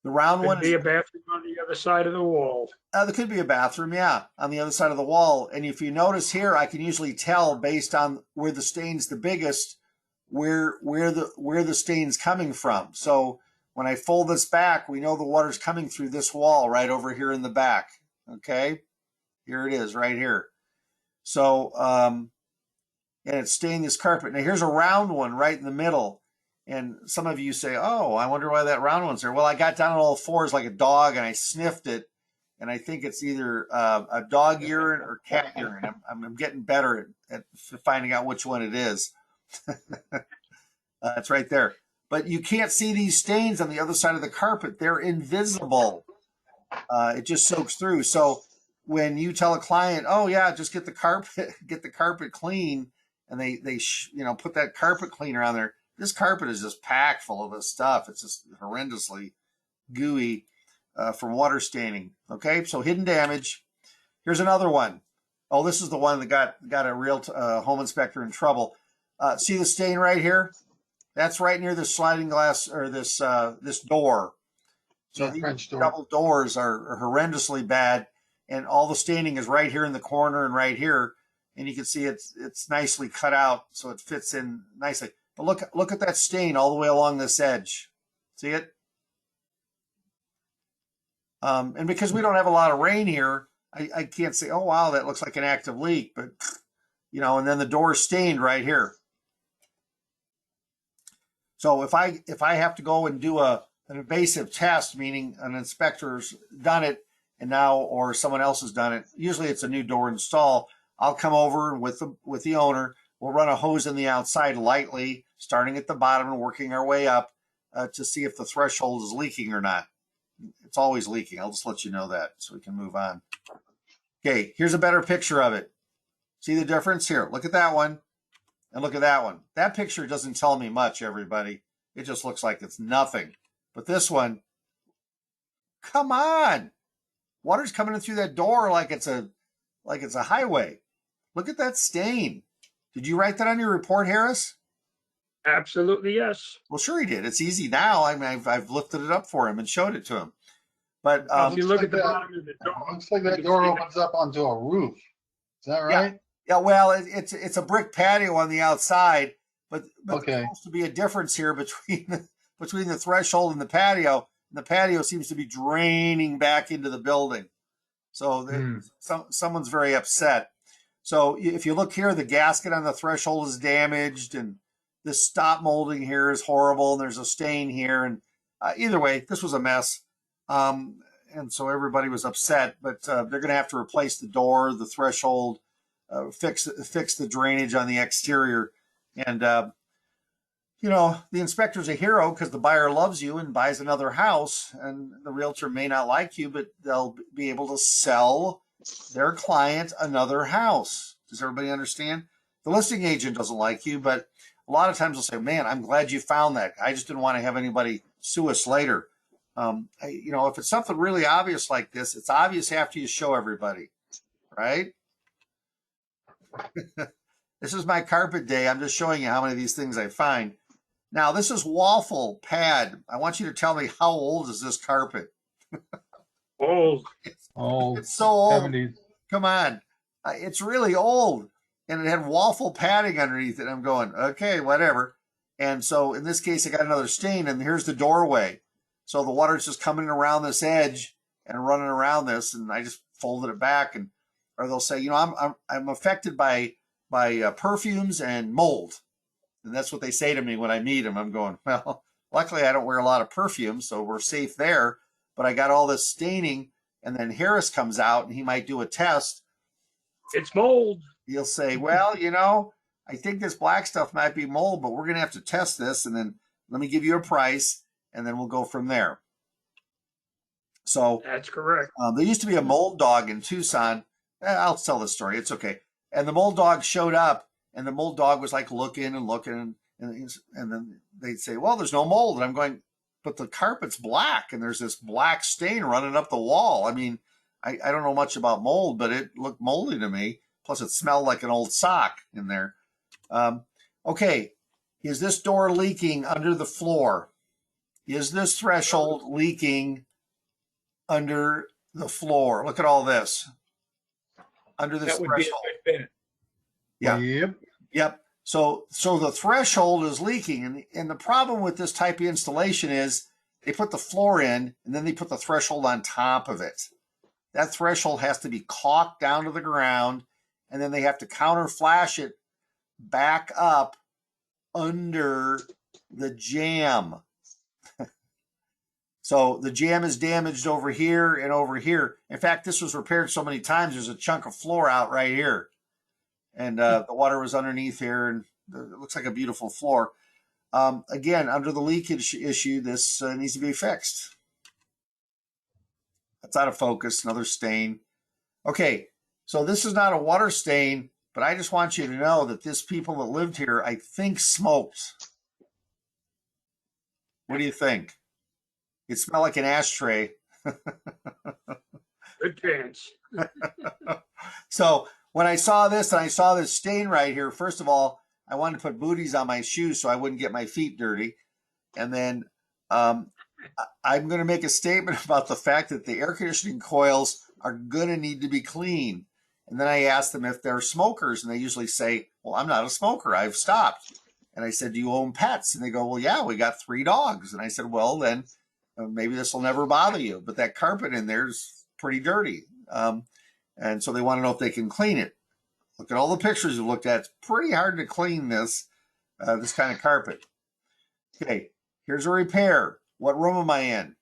The round could one be is, a bathroom on the other side of the wall. there could be a bathroom, yeah, on the other side of the wall. And if you notice here, I can usually tell based on where the stain's the biggest, where the stain's coming from. So when I fold this back, we know the water's coming through this wall right over here in the back. Okay, here it is right here. So and it's stained this carpet. Now here's a round one right in the middle. And some of you say, oh, I wonder why that round one's there. Well, I got down on all fours like a dog and I sniffed it. And I think it's either a dog urine or cat urine. I'm getting better at finding out which one it is. It's right there. But you can't see these stains on the other side of the carpet. They're invisible. It just soaks through. So when you tell a client, oh yeah, just get the carpet clean, and they put that carpet cleaner on there, this carpet is just packed full of this stuff. It's just horrendously gooey from water staining. Okay, so hidden damage. Here's another one. Oh, this is the one that got a real home inspector in trouble. See the stain right here? That's right near the sliding glass or this door. So these French door. double doors are horrendously bad, and all the staining is right here in the corner and right here, and you can see it's nicely cut out so it fits in nicely. But look at that stain all the way along this edge. See it? And because we don't have a lot of rain here, I can't say, oh wow, that looks like an active leak, but and then the door is stained right here. So if I have to go and do an invasive test, meaning an inspector's done it or someone else has done it, usually it's a new door install, I'll come over with the owner. We'll run a hose in the outside lightly, starting at the bottom and working our way up to see if the threshold is leaking or not. It's always leaking. I'll just let you know that so we can move on. Okay, here's a better picture of it. See the difference here? Look at that one and look at that one. That picture doesn't tell me much, everybody. It just looks like it's nothing. But this one, come on. Water's coming in through that door like it's a highway. Look at that stain. Did you write that on your report, Harris? Absolutely, yes. Well, sure he did. It's easy now. I mean, I've lifted it up for him and showed it to him. But If you look at the Looks like bottom of the door. Looks like you that can door see opens up onto a roof. Is that Yeah. right? yeah, well, it's a brick patio on the outside, but Okay. there's supposed to be a difference here between between the threshold and the patio. And the patio seems to be draining back into the building. So someone's very upset. So if you look here, the gasket on the threshold is damaged, and this stop molding here is horrible, and there's a stain here. And either way, this was a mess. And so everybody was upset, but they're going to have to replace the door, the threshold, fix the drainage on the exterior. And, you know, the inspector's a hero because the buyer loves you and buys another house, and the realtor may not like you, but they'll be able to sell their client another house. Does everybody understand? The listing agent doesn't like you, but a lot of times they'll say, man, I'm glad you found that. I just didn't want to have anybody sue us later. You know, if it's something really obvious like this, it's obvious after you show everybody, right? This is my carpet day. I'm just showing you how many of these things I find. Now, this is waffle pad. I want you to tell me, how old is this carpet? old. Oh, It's so old. 70s. Come on. It's really old. And it had waffle padding underneath it. I'm going, okay, whatever. And so in this case, I got another stain, and here's the doorway. So the water's just coming around this edge and running around this, and I just folded it back. And or they'll say, you know, I'm affected by perfumes and mold, and that's what they say to me when I meet them. I'm going, well, luckily I don't wear a lot of perfume, so we're safe there. But I got all this staining, and then Harris comes out, and he might do a test. It's mold. He'll say, well, you know, I think this black stuff might be mold, but we're going to have to test this, and then let me give you a price, and then we'll go from there. So That's correct. there used to be a mold dog in Tucson. I'll tell the story. It's okay. And the mold dog showed up, and the mold dog was like looking and looking, and then they'd say, well, there's no mold. And I'm going, but the carpet's black, and there's this black stain running up the wall. I mean, I don't know much about mold, but it looked moldy to me. Plus, it smelled like an old sock in there. Okay, is this door leaking under the floor? Is this threshold leaking under the floor? Look at all this. Under this That would be a threshold. good bet. Yeah. Yep. Yep. So the threshold is leaking. And the problem with this type of installation is they put the floor in, and then they put the threshold on top of it. That threshold has to be caulked down to the ground, and then they have to counter flash it back up under the jamb. So the jamb is damaged over here and over here. In fact, this was repaired so many times, there's a chunk of floor out right here. And the water was underneath here, and it looks like a beautiful floor. Again, under the leakage issue, this needs to be fixed. That's out of focus, another stain. Okay, so this is not a water stain, but I just want you to know that this people that lived here, I think, smoked. What do you think? It smelled like an ashtray. Good chance. So when I saw this and I saw this stain right here, first of all, I wanted to put booties on my shoes so I wouldn't get my feet dirty. And then I'm going to make a statement about the fact that the air conditioning coils are going to need to be cleaned. And then I asked them if they're smokers, and they usually say, well, I'm not a smoker. I've stopped. And I said, do you own pets? And they go, well, yeah, we got 3 dogs. And I said, well, then maybe this will never bother you. But that carpet in there is pretty dirty. And so they want to know if they can clean it. Look at all the pictures you looked at. It's pretty hard to clean this kind of carpet. Okay, here's a repair. What room am I in?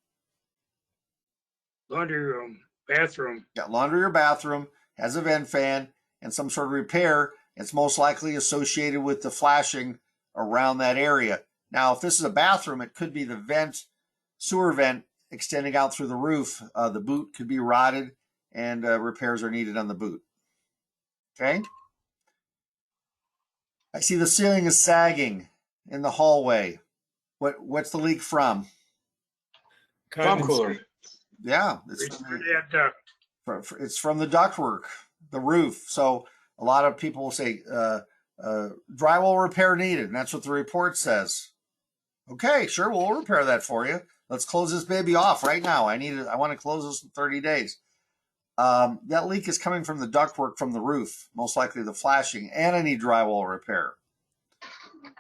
Laundry room, bathroom. Got laundry or bathroom, has a vent fan, and some sort of repair. It's most likely associated with the flashing around that area. Now, if this is a bathroom, it could be the vent, sewer vent extending out through the roof. The boot could be rotted, and repairs are needed on the boot. Okay. I see the ceiling is sagging in the hallway. What's the leak from? Pump cooler. Yeah, Reach for that duct. it's from the ductwork, the roof. So a lot of people will say drywall repair needed, and that's what the report says. Okay, sure, we'll repair that for you. Let's close this baby off right now. I want to close this in 30 days. That leak is coming from the ductwork from the roof, most likely the flashing, and I need drywall repair.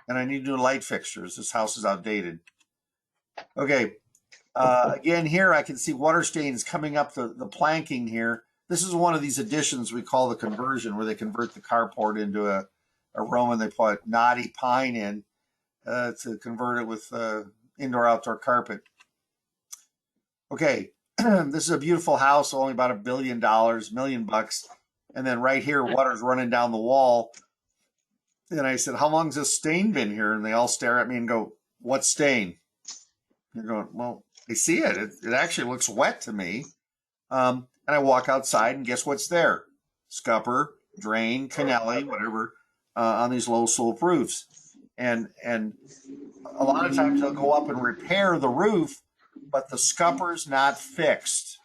And I need new light fixtures. This house is outdated. Okay. Again, here I can see water stains coming up the planking here. This is one of these additions we call the conversion, where they convert the carport into a room and they put knotty pine in to convert it with indoor-outdoor carpet. Okay, this is a beautiful house, only about $1 billion, $1 million bucks. And then right here, water's running down the wall. And I said, how long's this stain been here? And they all stare at me and go, what stain? You're going, well, I see it. It actually looks wet to me. And I walk outside and guess what's there? Scupper, drain, canelli, whatever, on these low slope roofs. And a lot of times they'll go up and repair the roof, but the scupper's not fixed.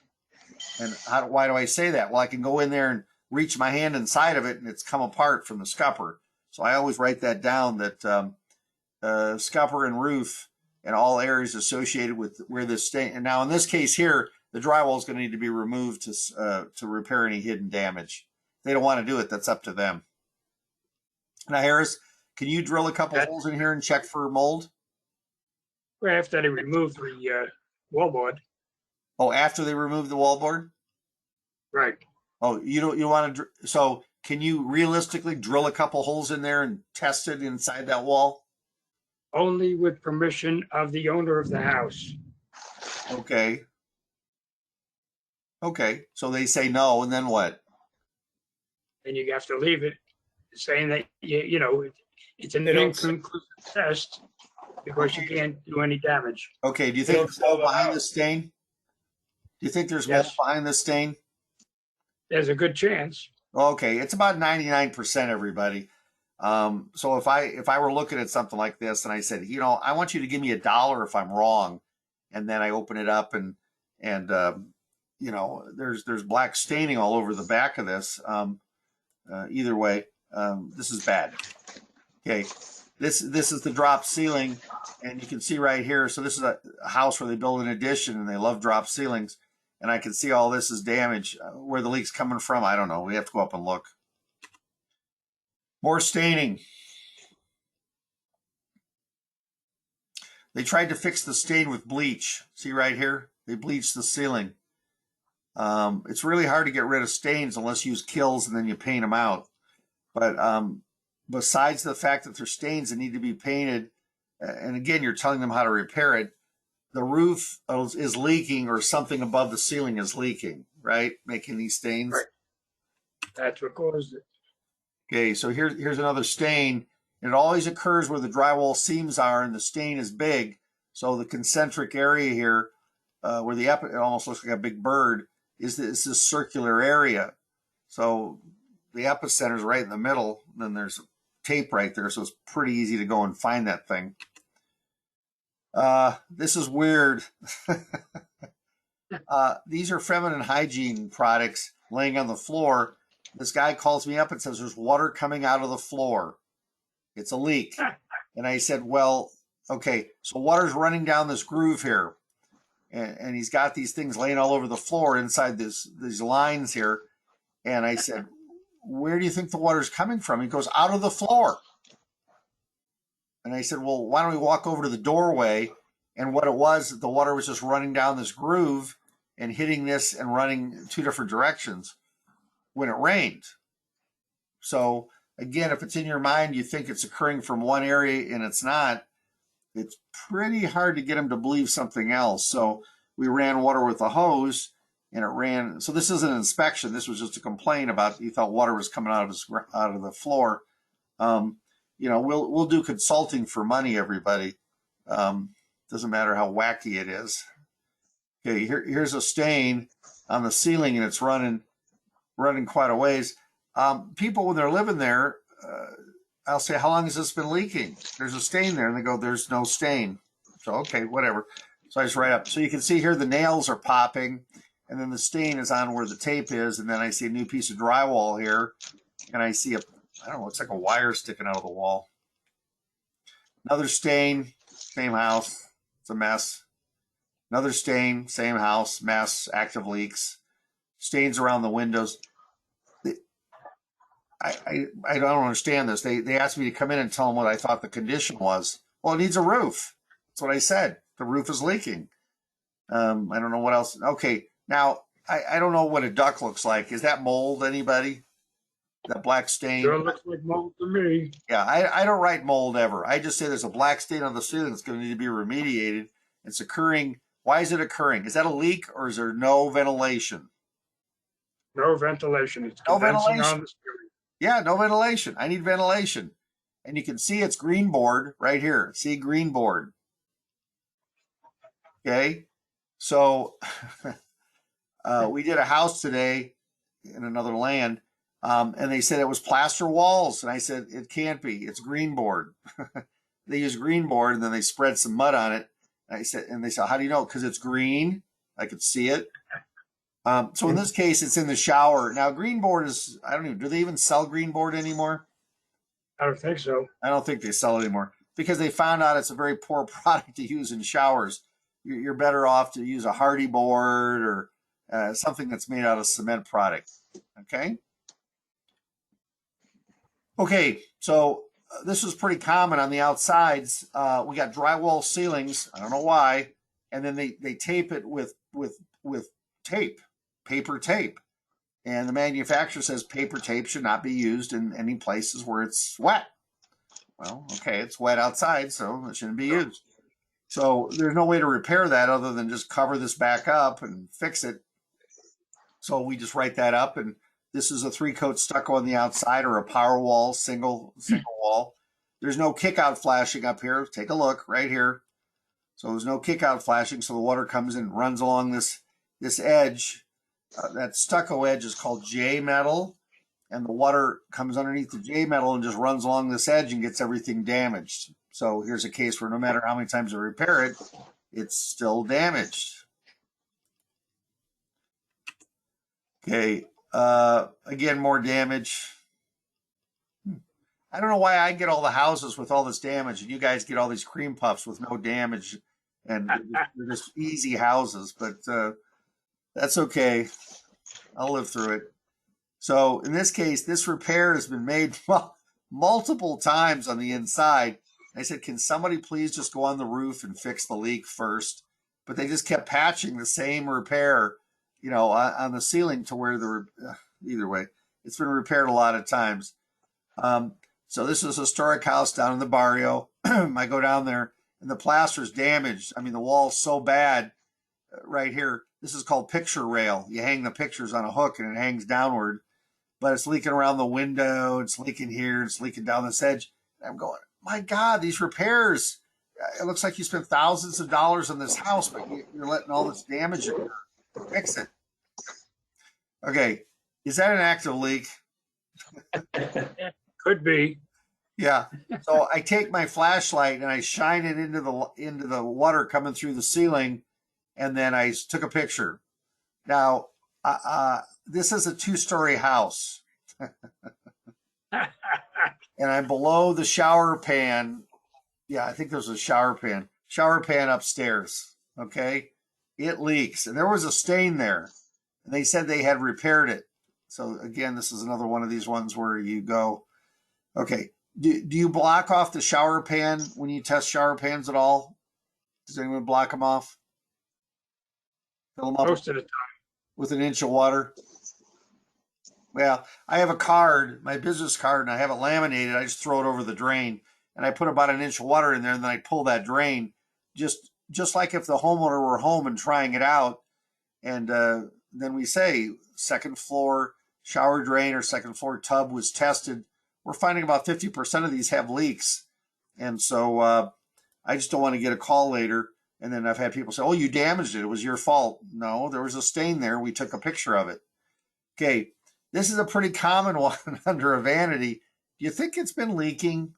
And why do I say that? Well, I can go in there and reach my hand inside of it and it's come apart from the scupper. So I always write that down, that scupper and roof and all areas associated with where this stain. And now in this case here, the drywall is going to need to be removed to repair any hidden damage. If they don't want to do it, that's up to them. Now, Harris, can you drill a couple holes in here and check for mold? After they remove the wallboard. Oh, after they remove the wallboard? Right. Oh, you want to? So can you realistically drill a couple holes in there and test it inside that wall? Only with permission of the owner of the house. Okay. Okay. So they say no, and then what? And you have to leave it, saying that, you know, it's an They don't- inconclusive test because you can't do any damage. Okay. Do you They think don't there's sell mold the behind house. the stain? Do you think there's mold Yes. behind the stain? There's a good chance. Okay, it's about 99%, everybody. So if I were looking at something like this and I said, you know, I want you to give me $1 if I'm wrong, and then I open it up and you know, there's black staining all over the back of this. Either way, this is bad. Okay, this is the drop ceiling, and you can see right here. So this is a house where they build an addition and they love drop ceilings. And I can see all this is damage. Where the leak's coming from, I don't know. We have to go up and look. More staining. They tried to fix the stain with bleach. See right here? They bleached the ceiling. It's really hard to get rid of stains unless you use Kills and then you paint them out. But besides the fact that they're stains that need to be painted, and again, you're telling them how to repair it, the roof is leaking or something above the ceiling is leaking, right? Making these stains. Right. That's what caused it. Okay, so here's another stain. And it always occurs where the drywall seams are and the stain is big. So the concentric area here, where it almost looks like a big bird, is this circular area. So the epicenter is right in the middle. And then there's tape right there, so it's pretty easy to go and find that thing. This is weird. These are feminine hygiene products laying on the floor. This guy calls me up and says, there's water coming out of the floor. It's a leak. And I said, well, okay, so water's running down this groove here. And he's got these things laying all over the floor inside these lines here. And I said, where do you think the water's coming from? He goes, out of the floor. And I said, well, why don't we walk over to the doorway? And what it was, the water was just running down this groove and hitting this and running two different directions when it rained. So again, if it's in your mind, you think it's occurring from one area and it's not, it's pretty hard to get them to believe something else. So we ran water with a hose and it ran. So this isn't an inspection. This was just a complaint about, he thought water was coming out of the floor. You know, we'll do consulting for money, everybody. Doesn't matter how wacky it is. Okay, here's a stain on the ceiling and it's running quite a ways. People, when they're living there, I'll say, how long has this been leaking? There's a stain there. And they go, there's no stain. So, okay, whatever. So I just write up. So you can see here the nails are popping and then the stain is on where the tape is. And then I see a new piece of drywall here and I see I don't know, it's like a wire sticking out of the wall. Another stain, same house. It's a mess. Another stain, same house, mess, active leaks, stains around the windows. I don't understand this. They asked me to come in and tell them what I thought the condition was. Well, it needs a roof. That's what I said. The roof is leaking. I don't know what else. Okay, now I don't know what a duct looks like. Is that mold? Anybody? That black stain? Sure looks like mold to me. Yeah, I don't write mold ever. I just say there's a black stain on the ceiling that's going to need to be remediated. It's occurring. Why is it occurring? Is that a leak or is there no ventilation? No ventilation. It's No condensing ventilation. on the ceiling. Yeah, no ventilation. I need ventilation. And you can see it's green board right here. See green board. Okay. So we did a house today in another land. And they said it was plaster walls. And I said, it can't be. It's green board. They use green board and then they spread some mud on it. And they said, how do you know? Because it's green. I could see it. So in this case, it's in the shower. Now, green board is, I don't even, do they even sell green board anymore? I don't think so. I don't think they sell it anymore because they found out it's a very poor product to use in showers. You're better off to use a hardy board or something that's made out of cement product. Okay. Okay. So this was pretty common on the outsides. We got drywall ceilings. I don't know why. And then they tape it with tape, paper tape. And the manufacturer says paper tape should not be used in any places where it's wet. Well, okay, it's wet outside, so it shouldn't be used. So there's no way to repair that other than just cover this back up and fix it. So we just write that up, and this is a 3-coat stucco on the outside or a power wall, single wall. There's no kick out flashing up here. Take a look right here. So there's no kick out flashing, so the water comes and runs along this edge. That stucco edge is called J metal, and the water comes underneath the J metal and just runs along this edge and gets everything damaged. So here's a case where no matter how many times I repair it, it's still damaged. Okay, again, more damage. I don't know why I get all the houses with all this damage and you guys get all these cream puffs with no damage and they're just easy houses, but that's okay. I'll live through it. So in this case, this repair has been made multiple times on the inside. I said, can somebody please just go on the roof and fix the leak first? But they just kept patching the same repair, you know, on the ceiling to where either way, it's been repaired a lot of times. So this is a historic house down in the barrio. I go down there and the plaster's damaged. I mean, the wall's so bad right here. This is called picture rail. You hang the pictures on a hook and it hangs downward, but it's leaking around the window. It's leaking here. It's leaking down this edge. And I'm going, my God, these repairs. It looks like you spent thousands of dollars on this house, but you're letting all this damage occur. Fix it. Okay. Is that an active leak? Could be. Yeah. So I take my flashlight and I shine it into the water coming through the ceiling, and then I took a picture. Now, this is a 2-story house, and I'm below the shower pan. Yeah, I think there's a shower pan upstairs. Okay, it leaks, and there was a stain there, and they said they had repaired it. So again, this is another one of these ones where you go, okay. Do you block off the shower pan when you test shower pans at all? Does anyone block them off? Fill them up Most of the time. with an inch of water? Well, I have a card, my business card, and I have it laminated. I just throw it over the drain, and I put about an inch of water in there, and then I pull that drain, just like if the homeowner were home and trying it out. And then we say second floor shower drain or second floor tub was tested. We're finding about 50% of these have leaks. And so I just don't want to get a call later. And then I've had people say, oh, you damaged it. It was your fault. No, there was a stain there. We took a picture of it. Okay, this is a pretty common one under a vanity. Do you think it's been leaking?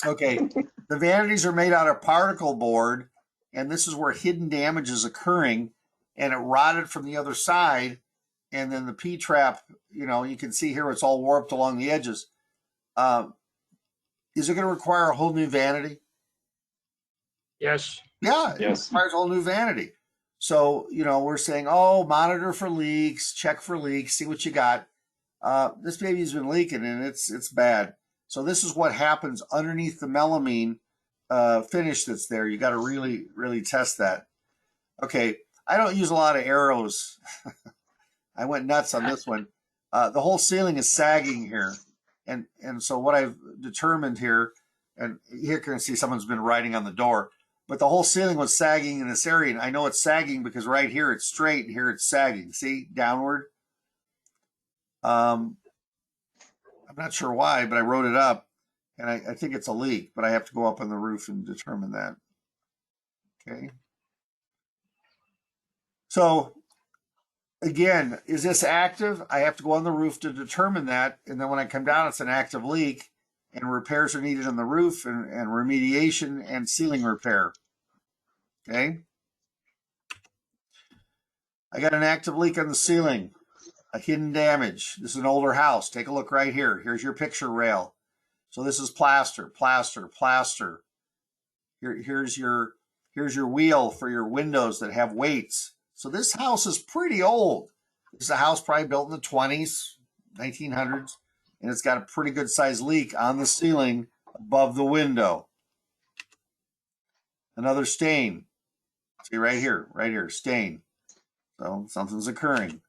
Okay, the vanities are made out of particle board. And this is where hidden damage is occurring. And it rotted from the other side. And then the P-trap, you know, you can see here it's all warped along the edges. Is it going to require a whole new vanity? Yes. Yeah, it Yes. requires a whole new vanity. So, we're saying, oh, monitor for leaks, check for leaks, see what you got. This baby's been leaking and it's bad. So this is what happens underneath the melamine finish that's there. You got to really, really test that. Okay, I don't use a lot of arrows. I went nuts on this one. The whole ceiling is sagging here. And so what I've determined here, and here you can see someone's been writing on the door, but the whole ceiling was sagging in this area. And I know it's sagging because right here it's straight and here it's sagging. See, downward. I'm not sure why, but I wrote it up and I think it's a leak, but I have to go up on the roof and determine that. Okay. So again, is this active? I have to go on the roof to determine that. And then when I come down, it's an active leak and repairs are needed on the roof and remediation and ceiling repair. Okay. I got an active leak on the ceiling, a hidden damage. This is an older house. Take a look right here. Here's your picture rail. So this is plaster, plaster, plaster. Here's your wheel for your windows that have weights. So this house is pretty old. This is a house probably built in the 20s, 1900s, and it's got a pretty good sized leak on the ceiling above the window. Another stain. See right here, stain. So something's occurring.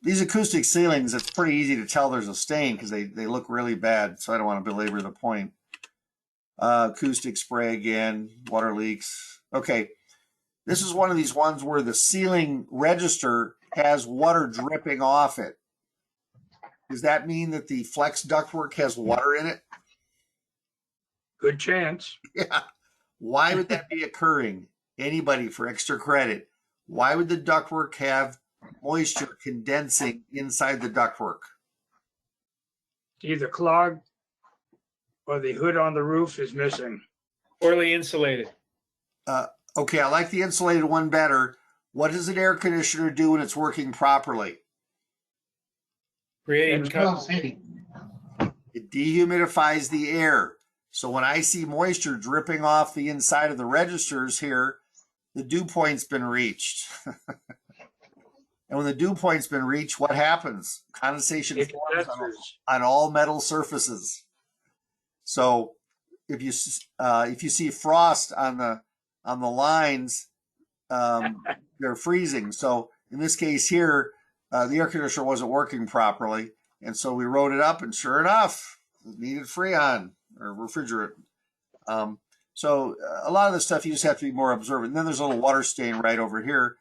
These acoustic ceilings, it's pretty easy to tell there's a stain because they look really bad. So I don't want to belabor the point. Acoustic spray again, water leaks. Okay. This is one of these ones where the ceiling register has water dripping off it. Does that mean that the flex ductwork has water in it? Good chance. Yeah. Why would that be occurring? Anybody for extra credit? Why would the ductwork have moisture condensing inside the ductwork? Either clogged or the hood on the roof is missing. Poorly insulated. Okay, I like the insulated one better. What does an air conditioner do when it's working properly? Creating Internal heating. It dehumidifies the air. So when I see moisture dripping off the inside of the registers here, the dew point's been reached. And when the dew point's been reached, what happens? Condensation It forms condenses. on all metal surfaces. So if you see frost on the lines, they're freezing. So in this case here, the air conditioner wasn't working properly, and so we wrote it up, and sure enough, it needed Freon or refrigerant. So a lot of this stuff you just have to be more observant. And then there's a little water stain right over here.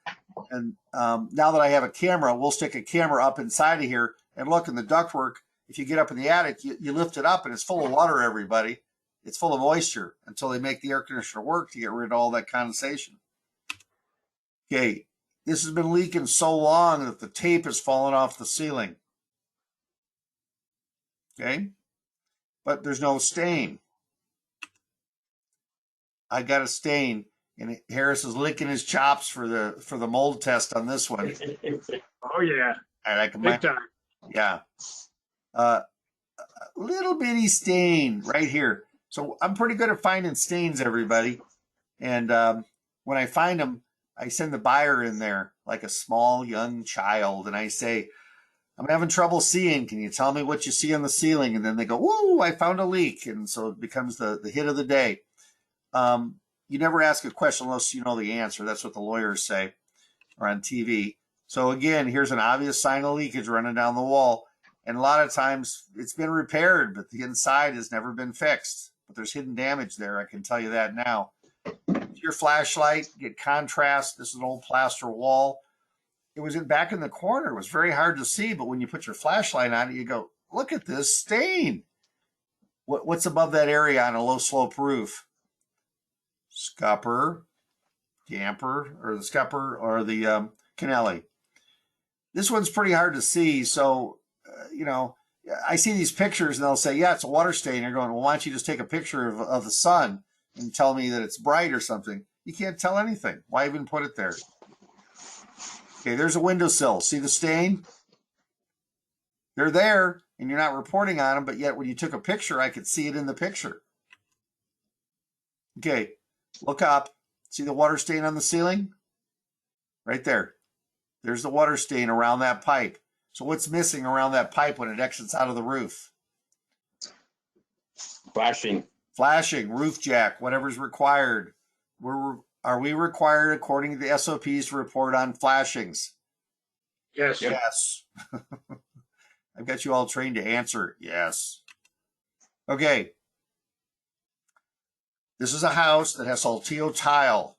And now that I have a camera, we'll stick a camera up inside of here and look in the ductwork. If you get up in the attic, you lift it up and it's full of water, everybody. It's full of moisture until they make the air conditioner work to get rid of all that condensation. Okay, this has been leaking so long that the tape has fallen off the ceiling. Okay, but there's no stain. I got a stain, and Harris is licking his chops for the mold test on this one. Oh, yeah. And I can Big time. yeah, little bitty stain right here. So I'm pretty good at finding stains, everybody. And when I find them, I send the buyer in there like a small young child, and I say, I'm having trouble seeing. Can you tell me what you see on the ceiling? And then they go, whoa, I found a leak. And so it becomes the hit of the day. You never ask a question unless you know the answer. That's what the lawyers say, or on TV. So again, here's an obvious sign of leakage running down the wall. And a lot of times it's been repaired, but the inside has never been fixed. But there's hidden damage there. I can tell you that now. Your flashlight, get contrast. This is an old plaster wall. It was back in the corner. It was very hard to see, but when you put your flashlight on it, you go, look at this stain. What's above that area on a low slope roof? Scupper, damper, or the scupper, or the canelli. This one's pretty hard to see, so I see these pictures and they'll say, yeah, it's a water stain. You're going, well, why don't you just take a picture of the sun and tell me that it's bright or something? You can't tell anything. Why even put it there? Okay, there's a windowsill. See the stain? They're there, and you're not reporting on them, but yet when you took a picture, I could see it in the picture. Okay, Look up. See the water stain on the ceiling? Right there. There's the water stain around that pipe. So what's missing around that pipe when it exits out of the roof? Flashing. Flashing, roof jack, whatever's required. Are we required, according to the SOPs, to report on flashings? Yes. Yep. Yes. I've got you all trained to answer yes. Okay. This is a house that has Saltillo tile.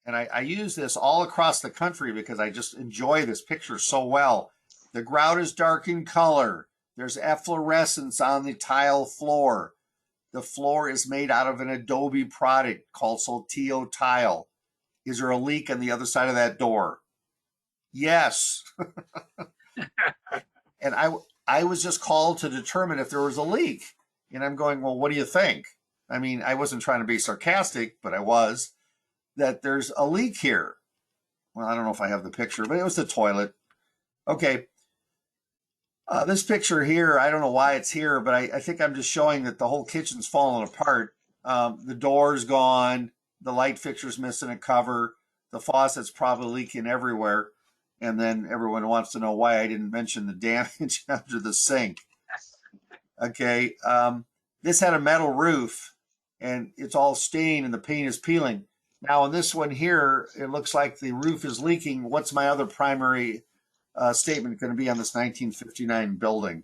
And I use this all across the country because I just enjoy this picture so well. The grout is dark in color. There's efflorescence on the tile floor. The floor is made out of an Adobe product called Saltillo tile. Is there a leak on the other side of that door? Yes. And I was just called to determine if there was a leak. And I'm going, well, what do you think? I mean, I wasn't trying to be sarcastic, but I was. That there's a leak here. Well, I don't know if I have the picture, but it was the toilet. Okay. This picture here, I don't know why it's here, but I think I'm just showing that the whole kitchen's falling apart. The door's gone. The light fixture's missing a cover. The faucet's probably leaking everywhere. And then everyone wants to know why I didn't mention the damage under the sink. Okay. This had a metal roof and it's all stained and the paint is peeling. Now in this one here, it looks like the roof is leaking. What's my other primary statement going to be on this 1959 building?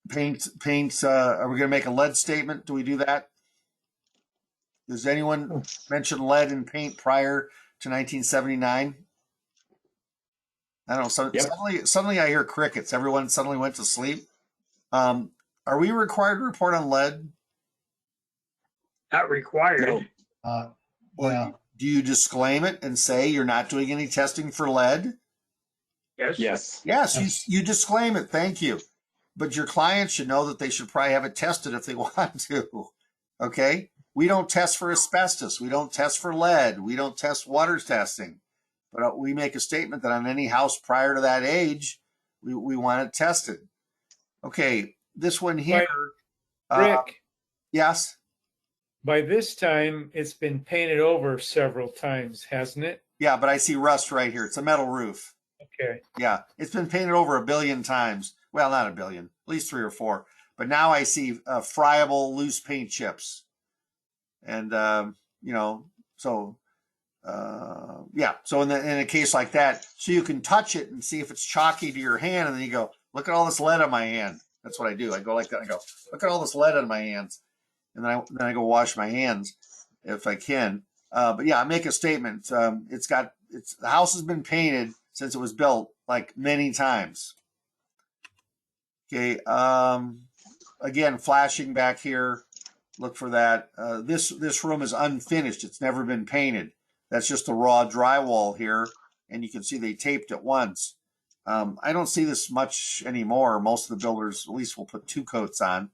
Paint. Are we going to make a lead statement? Do we do that? Does anyone mention lead in paint prior to 1979? I don't know. So Yep. suddenly I hear crickets. Everyone suddenly went to sleep. Are we required to report on lead? Not required. No. Yeah, Do you disclaim it and say you're not doing any testing for lead? Yes. Yes. Yes, you disclaim it. Thank you. But your clients should know that they should probably have it tested if they want to. Okay? We don't test for asbestos. We don't test for lead. We don't test water testing. But we make a statement that on any house prior to that age, we want it tested. Okay, this one here. Rick, Yes. by this time, it's been painted over several times, hasn't it? Yeah, but I see rust right here. It's a metal roof. Okay. Yeah, it's been painted over 1 billion times. Well, not 1 billion, at least 3 or 4. But now I see friable loose paint chips. And, so, yeah. So in a case like that, so you can touch it and see if it's chalky to your hand. And then you go, look at all this lead on my hand. That's what I do. I go like that. I go, look at all this lead on my hands. And then I go wash my hands if I can. But yeah, I make a statement. The house has been painted since it was built like many times. Okay. Again, flashing back here. Look for that. This room is unfinished. It's never been painted. That's just the raw drywall here. And you can see they taped it once. I don't see this much anymore. Most of the builders at least will put 2 coats on.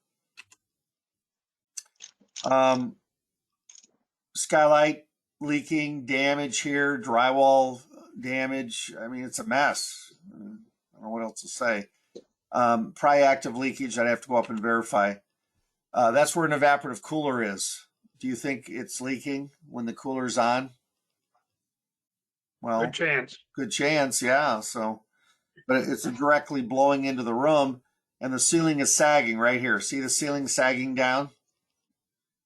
Skylight leaking, damage here, drywall damage. I mean, it's a mess. I don't know what else to say. Probably active leakage. I'd have to go up and verify. That's where an evaporative cooler is. Do you think it's leaking when the cooler's on? Well, Good chance. good chance, yeah. So, but it's directly blowing into the room, and the ceiling is sagging right here. See the ceiling sagging down?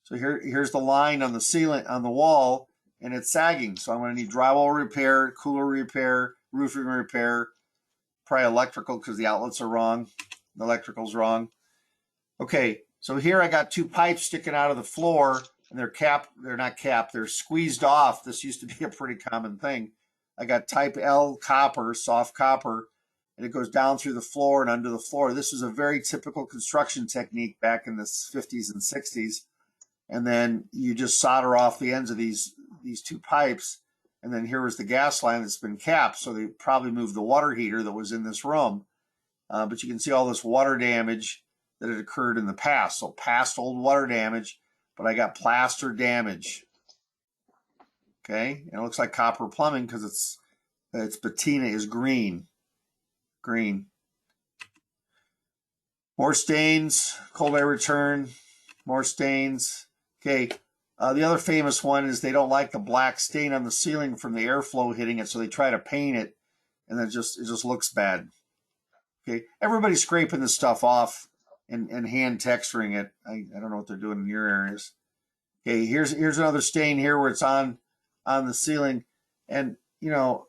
So here's the line on the ceiling, on the wall, and it's sagging. So I'm going to need drywall repair, cooler repair, roofing repair, probably electrical because the outlets are wrong. The electrical's wrong. Okay, so here I got 2 pipes sticking out of the floor, and they're not capped, they're squeezed off. This used to be a pretty common thing. I got type L copper, soft copper, and it goes down through the floor and under the floor. This was a very typical construction technique back in the 50s and 60s. And then you just solder off the ends of these 2 pipes. And then here was the gas line that's been capped. So they probably moved the water heater that was in this room. But you can see all this water damage that had occurred in the past. So past old water damage, but I got plaster damage. Okay, and it looks like copper plumbing because its patina is green. Green. More stains, cold air return, more stains. Okay, The other famous one is they don't like the black stain on the ceiling from the airflow hitting it, so they try to paint it, and then it just looks bad. Okay, everybody's scraping this stuff off and hand texturing it. I don't know what they're doing in your areas. Okay, here's another stain here where it's on the ceiling, and you know,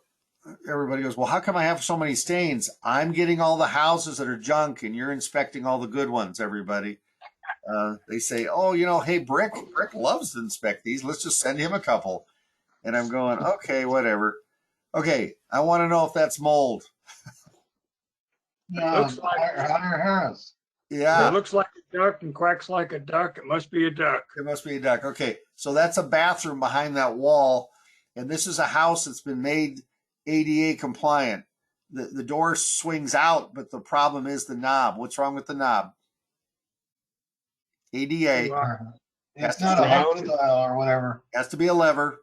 everybody goes, well, how come I have so many stains? I'm getting all the houses that are junk, and you're inspecting all the good ones. Everybody, they say, oh, hey, Brick loves to inspect these. Let's just send him a couple. And I'm going, okay, whatever. Okay, I want to know if that's mold. Yeah, looks like- Hunter Harris. Yeah. It looks like a duck and quacks like a duck. It must be a duck. It must be a duck. Okay, so that's a bathroom behind that wall, and this is a house that's been made ADA compliant. The door swings out, but the problem is the knob. What's wrong with the knob? ADA It's not a hook style or whatever. has to be a lever,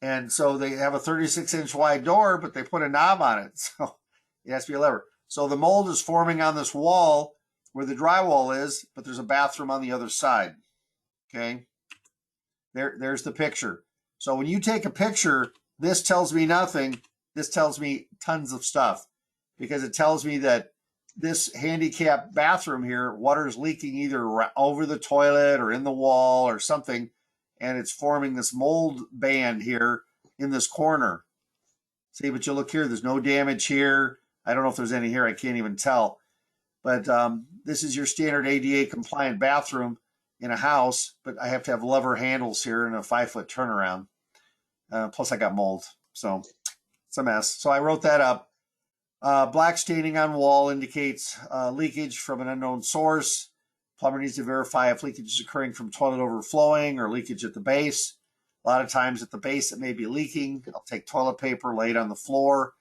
and so they have a 36-inch wide door, but they put a knob on it, so it has to be a lever. So the mold is forming on this wall where the drywall is, but there's a bathroom on the other side. Okay, there's the picture. So when you take a picture, this tells me nothing. This tells me tons of stuff, because it tells me that this handicapped bathroom here, water is leaking either over the toilet or in the wall or something, and it's forming this mold band here in this corner. See, but you look here, there's no damage here. I don't know if there's any here. I can't even tell. But this is your standard ADA compliant bathroom in a house, but I have to have lever handles here and a 5-foot turnaround. Plus I got mold, so it's a mess. So I wrote that up. Black staining on wall indicates leakage from an unknown source. Plumber needs to verify if leakage is occurring from toilet overflowing or leakage at the base. A lot of times at the base it may be leaking. I'll take toilet paper, lay it on the floor,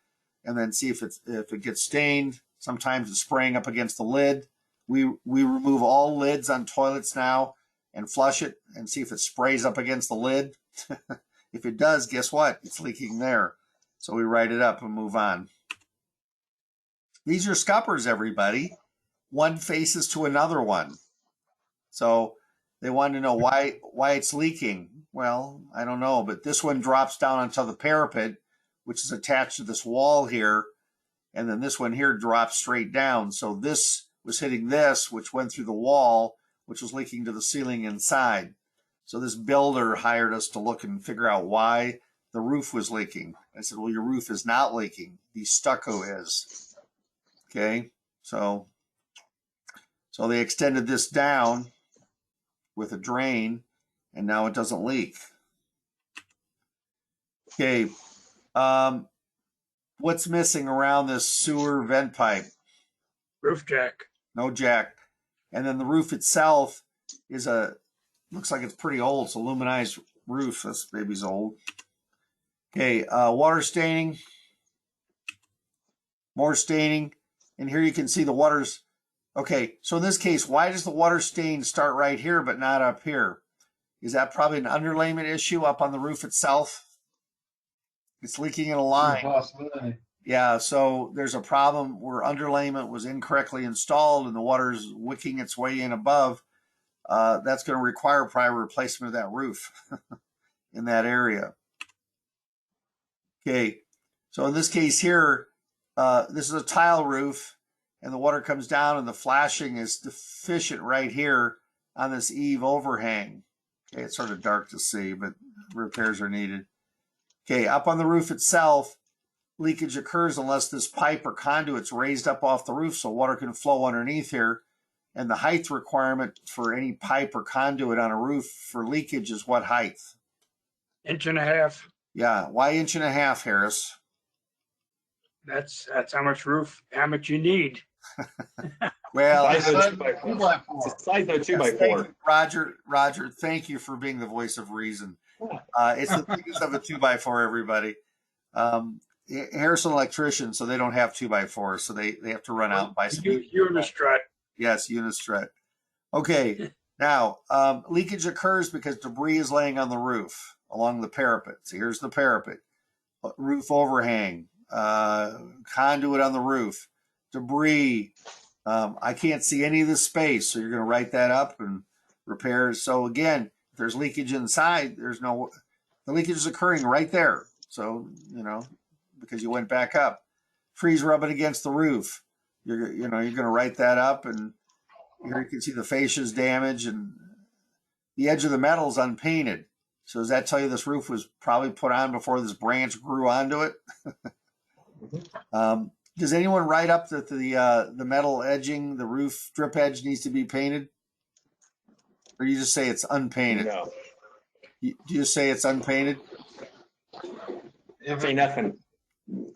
and then see if it gets stained. Sometimes it's spraying up against the lid. We remove all lids on toilets now and flush it and see if it sprays up against the lid. If it does, guess what? It's leaking there. So we write it up and move on. These are scuppers, everybody. One faces to another one. So they want to know why it's leaking. Well, I don't know, but this one drops down onto the parapet, which is attached to this wall here. And then this one here drops straight down. So this was hitting this, which went through the wall, which was leaking to the ceiling inside. So this builder hired us to look and figure out why the roof was leaking. I said, well, your roof is not leaking. The stucco is. Okay, so they extended this down with a drain, and now it doesn't leak. Okay, what's missing around this sewer vent pipe? Roof jack. No jack. And then the roof itself is looks like it's pretty old. It's aluminized roof. This baby's old. Okay, water staining. More staining. And here you can see the water's, okay, so in this case, why does the water stain start right here but not up here? Is that probably an underlayment issue up on the roof itself? It's leaking in a line. Possibility. Yeah, so there's a problem where underlayment was incorrectly installed and the water's wicking its way in above. That's going to require probably replacement of that roof in that area. Okay, so in this case here, this is a tile roof, and the water comes down and the flashing is deficient right here on this eave overhang. Okay, it's sort of dark to see, but repairs are needed. Okay, up on the roof itself, leakage occurs unless this pipe or conduit's raised up off the roof so water can flow underneath here. And the height requirement for any pipe or conduit on a roof for leakage is what height? 1.5 inches. Yeah, why 1.5 inches, Harris? That's how much you need. Well, Size of Size 2x4. 2x4. It's a size of yes, 2x4. Roger, thank you for being the voice of reason. It's the thickness of a 2x4, everybody. Harrison electrician, so they don't have 2x4s, so they have to run out and buy some. Unistrut. Yes, Unistrut. Okay, now leakage occurs because debris is laying on the roof along the parapet. So here's the parapet, roof overhang, conduit on the roof, debris. I can't see any of the space, so you're going to write that up and repairs. So again, If there's leakage inside, the leakage is occurring right there. So, because you went back up. Freeze rubbing against the roof. You're going to write that up, and here you can see the fascia's damage, and the edge of the metal is unpainted. So does that tell you this roof was probably put on before this branch grew onto it? Does anyone write up that the metal edging, the roof drip edge needs to be painted? Or you just say it's unpainted? No, Do you say it's unpainted? If say it- nothing.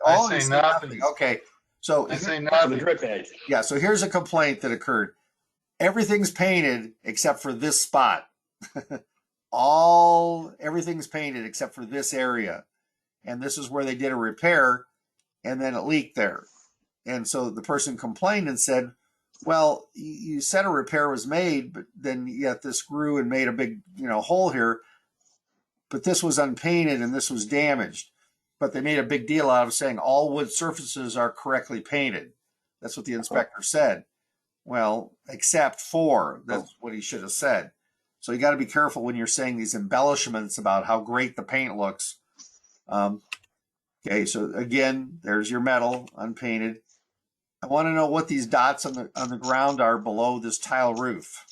Oh, I you say say nothing. Okay. So I say On the nothing. drip edge. yeah, so here's a complaint that occurred. Everything's painted except for this spot. Everything's painted except for this area. And this is where they did a repair, and then it leaked there. And so the person complained and said, well, you said a repair was made, but then yet this grew and made a big, hole here. But this was unpainted and this was damaged. But they made a big deal out of saying all wood surfaces are correctly painted. That's what the inspector said. Well, except for, that's what he should have said. So you got to be careful when you're saying these embellishments about how great the paint looks. Okay, so again, there's your metal unpainted. I want to know what these dots on the ground are below this tile roof.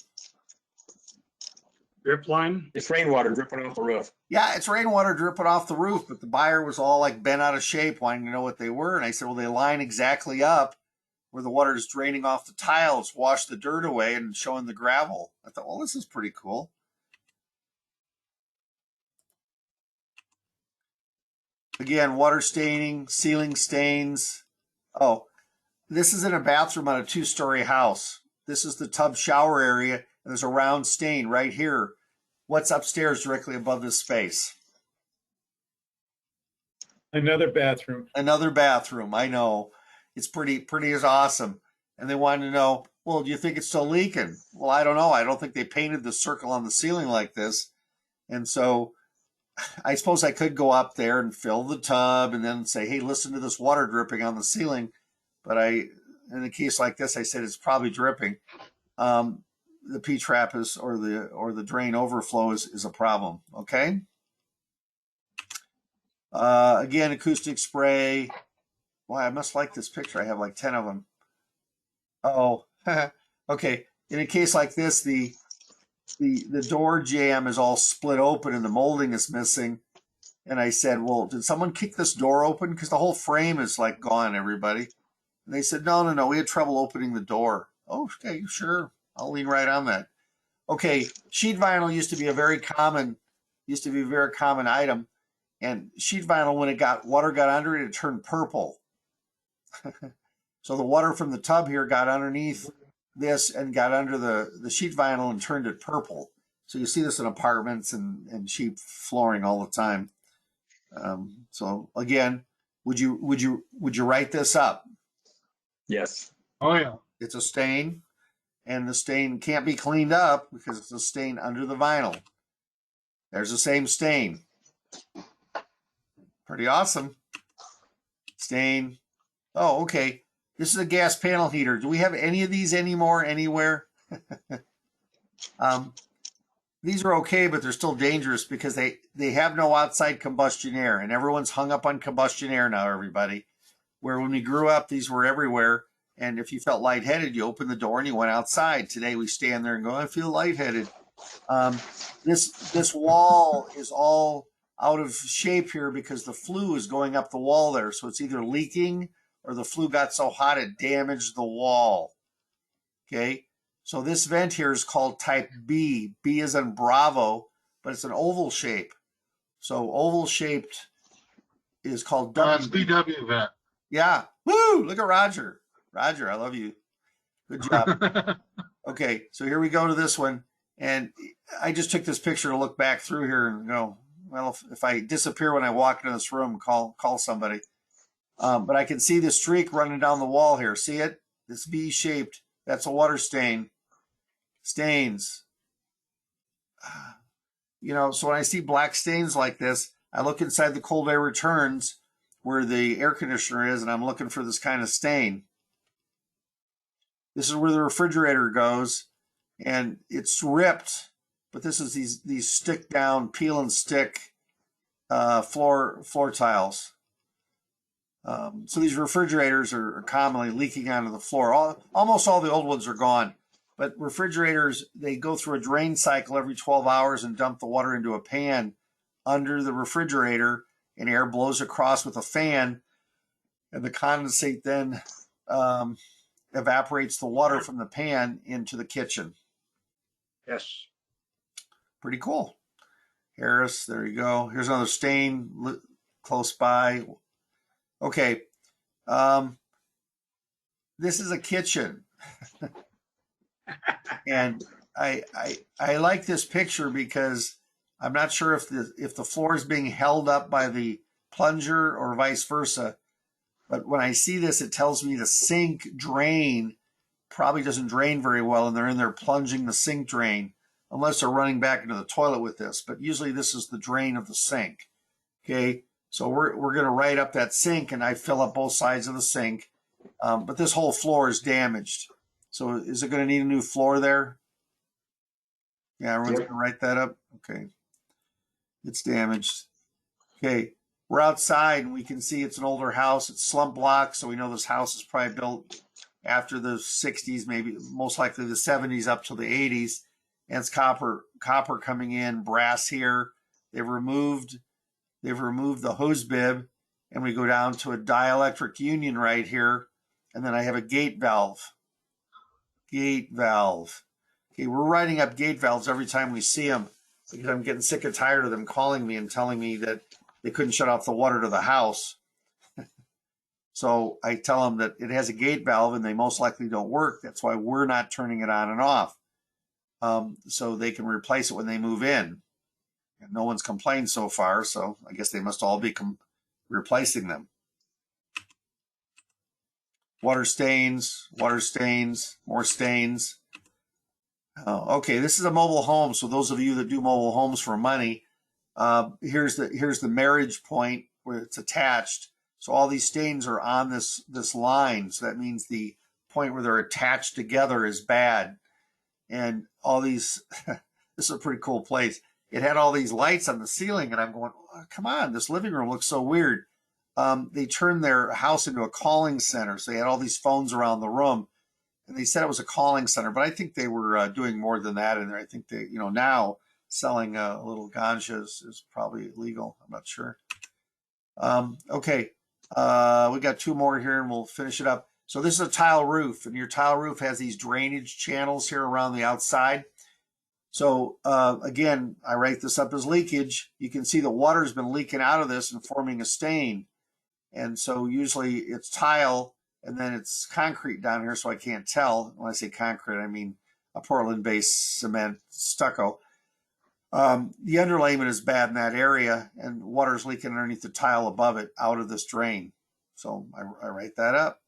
Drip line. It's rainwater dripping off the roof. Yeah, it's rainwater dripping off the roof, but the buyer was all like bent out of shape, wanting to know what they were. And I said, well, they line exactly up where the water is draining off the tiles, wash the dirt away, and showing the gravel. I thought, well, this is pretty cool. Again, water staining, ceiling stains. Oh, this is in a bathroom on a 2-story house. This is the tub shower area, and there's a round stain right here. What's upstairs directly above this space? Another bathroom. Another bathroom. I know. It's pretty as awesome. And they wanted to know, well, do you think it's still leaking? Well, I don't know. I don't think they painted the circle on the ceiling like this. And so I suppose I could go up there and fill the tub and then say, hey, listen to this water dripping on the ceiling. But in a case like this, I said it's probably dripping. The P-trap is, or the drain overflow is a problem. Okay. Again, acoustic spray. Boy, I must like this picture. I have like 10 of them. Oh, okay. In a case like this, the door jamb is all split open and the molding is missing. And I said, well, did someone kick this door open? Because the whole frame is like gone, everybody. And they said, no, we had trouble opening the door. Oh, okay, sure. I'll lean right on that. Okay, sheet vinyl used to be a very common item. And sheet vinyl, when water got under it, it turned purple. So the water from the tub here got underneath this and got under the sheet vinyl and turned it purple. So you see this in apartments and cheap flooring all the time. So again, would you write this up? Yes. Oh, yeah. It's a stain, and the stain can't be cleaned up because it's a stain under the vinyl. There's the same stain. Pretty awesome. Stain. Oh, okay. This is a gas panel heater. Do we have any of these anymore anywhere? These are okay, but they're still dangerous because they have no outside combustion air, and everyone's hung up on combustion air now, everybody. Where when we grew up, these were everywhere. And if you felt lightheaded, you opened the door and you went outside. Today we stand there and go, I feel lightheaded. This wall is all out of shape here because the flue is going up the wall there. So it's either leaking or the flue got so hot it damaged the wall. Okay. So this vent here is called type B. B is in Bravo, but it's an oval shape. So oval shaped is called It's W. BW vent. Yeah. Woo! Look at Roger. Roger, I love you. Good job. Okay, so here we go to this one. And I just took this picture to look back through here and go, well, if I disappear when I walk into this room, call somebody. But I can see the streak running down the wall here. See it? This V-shaped. That's a water stain. Stains. So when I see black stains like this, I look inside the cold air returns where the air conditioner is, and I'm looking for this kind of stain. This is where the refrigerator goes, and it's ripped, but this is these stick down, peel and stick floor tiles. So these refrigerators are commonly leaking onto the floor. Almost all the old ones are gone, but refrigerators, they go through a drain cycle every 12 hours and dump the water into a pan under the refrigerator, and air blows across with a fan, and the condensate then evaporates the water from the pan into the kitchen. Yes. Pretty cool. Harris, there you go. Here's another stain close by. Okay. This is a kitchen. And I like this picture because I'm not sure if the floor is being held up by the plunger or vice versa. But when I see this, it tells me the sink drain probably doesn't drain very well, and they're in there plunging the sink drain, unless they're running back into the toilet with this. But usually this is the drain of the sink. Okay, so we're going to write up that sink, and I fill up both sides of the sink. But this whole floor is damaged. So is it going to need a new floor there? Yeah, everyone's going to write that up. Okay, it's damaged. Okay, we're outside, and we can see it's an older house. It's slump block, so we know this house is probably built after the 60s, maybe most likely the 70s up to the 80s. And it's copper coming in, brass here. They've removed the hose bib, and we go down to a dielectric union right here. And then I have a gate valve. Gate valve. Okay, we're writing up gate valves every time we see them because I'm getting sick and tired of them calling me and telling me that they couldn't shut off the water to the house. So I tell them that it has a gate valve and they most likely don't work. That's why we're not turning it on and off. So they can replace it when they move in. And no one's complained so far, so I guess they must all be replacing them. Water stains, more stains. Okay, this is a mobile home. So those of you that do mobile homes for money, here's the marriage point where it's attached. So all these stains are on this line. So that means the point where they're attached together is bad. And all these, this is a pretty cool place. It had all these lights on the ceiling, and I'm going, oh, come on, this living room looks so weird. They turned their house into a calling center. So they had all these phones around the room, and they said it was a calling center, but I think they were doing more than that in there. I think they, now selling a little ganja is probably illegal. I'm not sure. Okay. We got two more here and we'll finish it up. So this is a tile roof, and your tile roof has these drainage channels here around the outside. So again, I write this up as leakage. You can see the water's been leaking out of this and forming a stain. And so usually it's tile and then it's concrete down here, so I can't tell. When I say concrete, I mean a Portland-based cement stucco. The underlayment is bad in that area, and water's leaking underneath the tile above it out of this drain. So I write that up.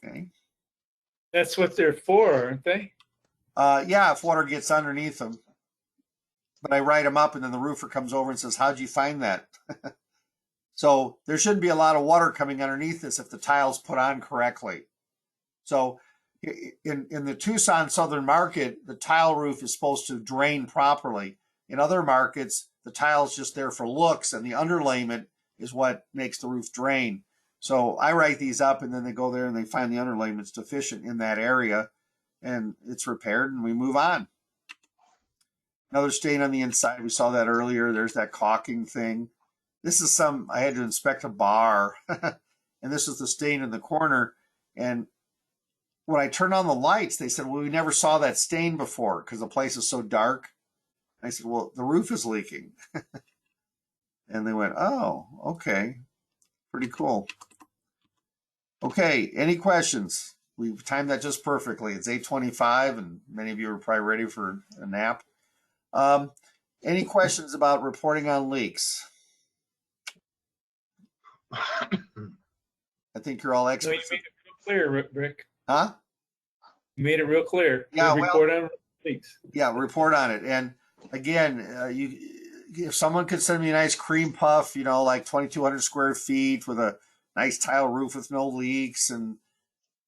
Okay. That's what they're for, aren't they? Yeah, if water gets underneath them. But I write them up, and then the roofer comes over and says, how'd you find that? So there shouldn't be a lot of water coming underneath this if the tile's put on correctly. So in the Tucson Southern market, the tile roof is supposed to drain properly. In other markets, the tile is just there for looks, and the underlayment is what makes the roof drain. So I write these up, and then they go there and they find the underlayment's deficient in that area, and it's repaired, and we move on. Another stain on the inside. We saw that earlier. There's that caulking thing. This is I had to inspect a bar, and this is the stain in the corner. And when I turned on the lights, they said, well, we never saw that stain before because the place is so dark. I said, well, the roof is leaking. And they went, oh, okay. Pretty cool. Okay, any questions? We've timed that just perfectly. It's 8:25, and many of you are probably ready for a nap. Any questions about reporting on leaks? I think you're all No, you experts. made it real clear, Rick. Huh? You made it real clear. Yeah, well- Report on leaks. Yeah, report on it. And again, if someone could send me a nice cream puff, like 2,200 square feet with a nice tile roof with no leaks and,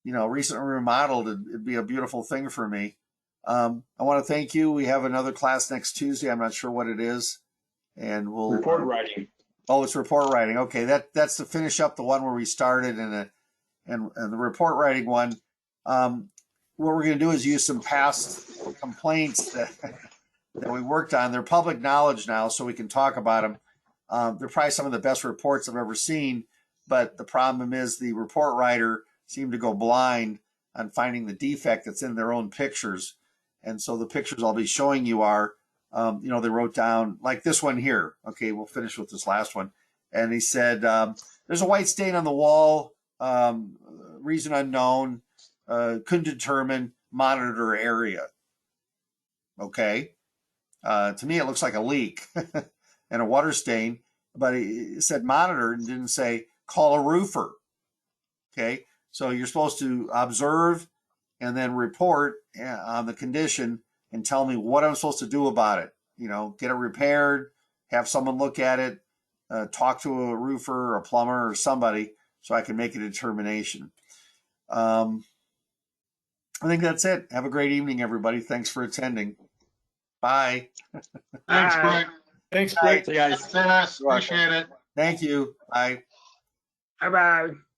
recently remodeled, it'd be a beautiful thing for me. I want to thank you. We have another class next Tuesday. I'm not sure what it is. And we'll Report writing. Oh, it's report writing. Okay, that's to finish up the one where we started and the report writing one. What we're going to do is use some past complaints that we worked on. They're public knowledge now, so we can talk about them. They're probably some of the best reports I've ever seen, but the problem is the report writer seemed to go blind on finding the defect that's in their own pictures. And so the pictures I'll be showing you are, they wrote down like this one here. Okay, we'll finish with this last one. And he said, there's a white stain on the wall, reason unknown, couldn't determine, monitor area. Okay. To me, it looks like a leak and a water stain, but it said monitor and didn't say call a roofer. Okay. So you're supposed to observe and then report on the condition and tell me what I'm supposed to do about it. Get it repaired, have someone look at it, talk to a roofer or a plumber or somebody so I can make a determination. I think that's it. Have a great evening, everybody. Thanks for attending. Bye. Thanks, Bye. Greg. Thanks, Greg. See you guys. Dennis, appreciate it. Thank you. Bye. Bye-bye.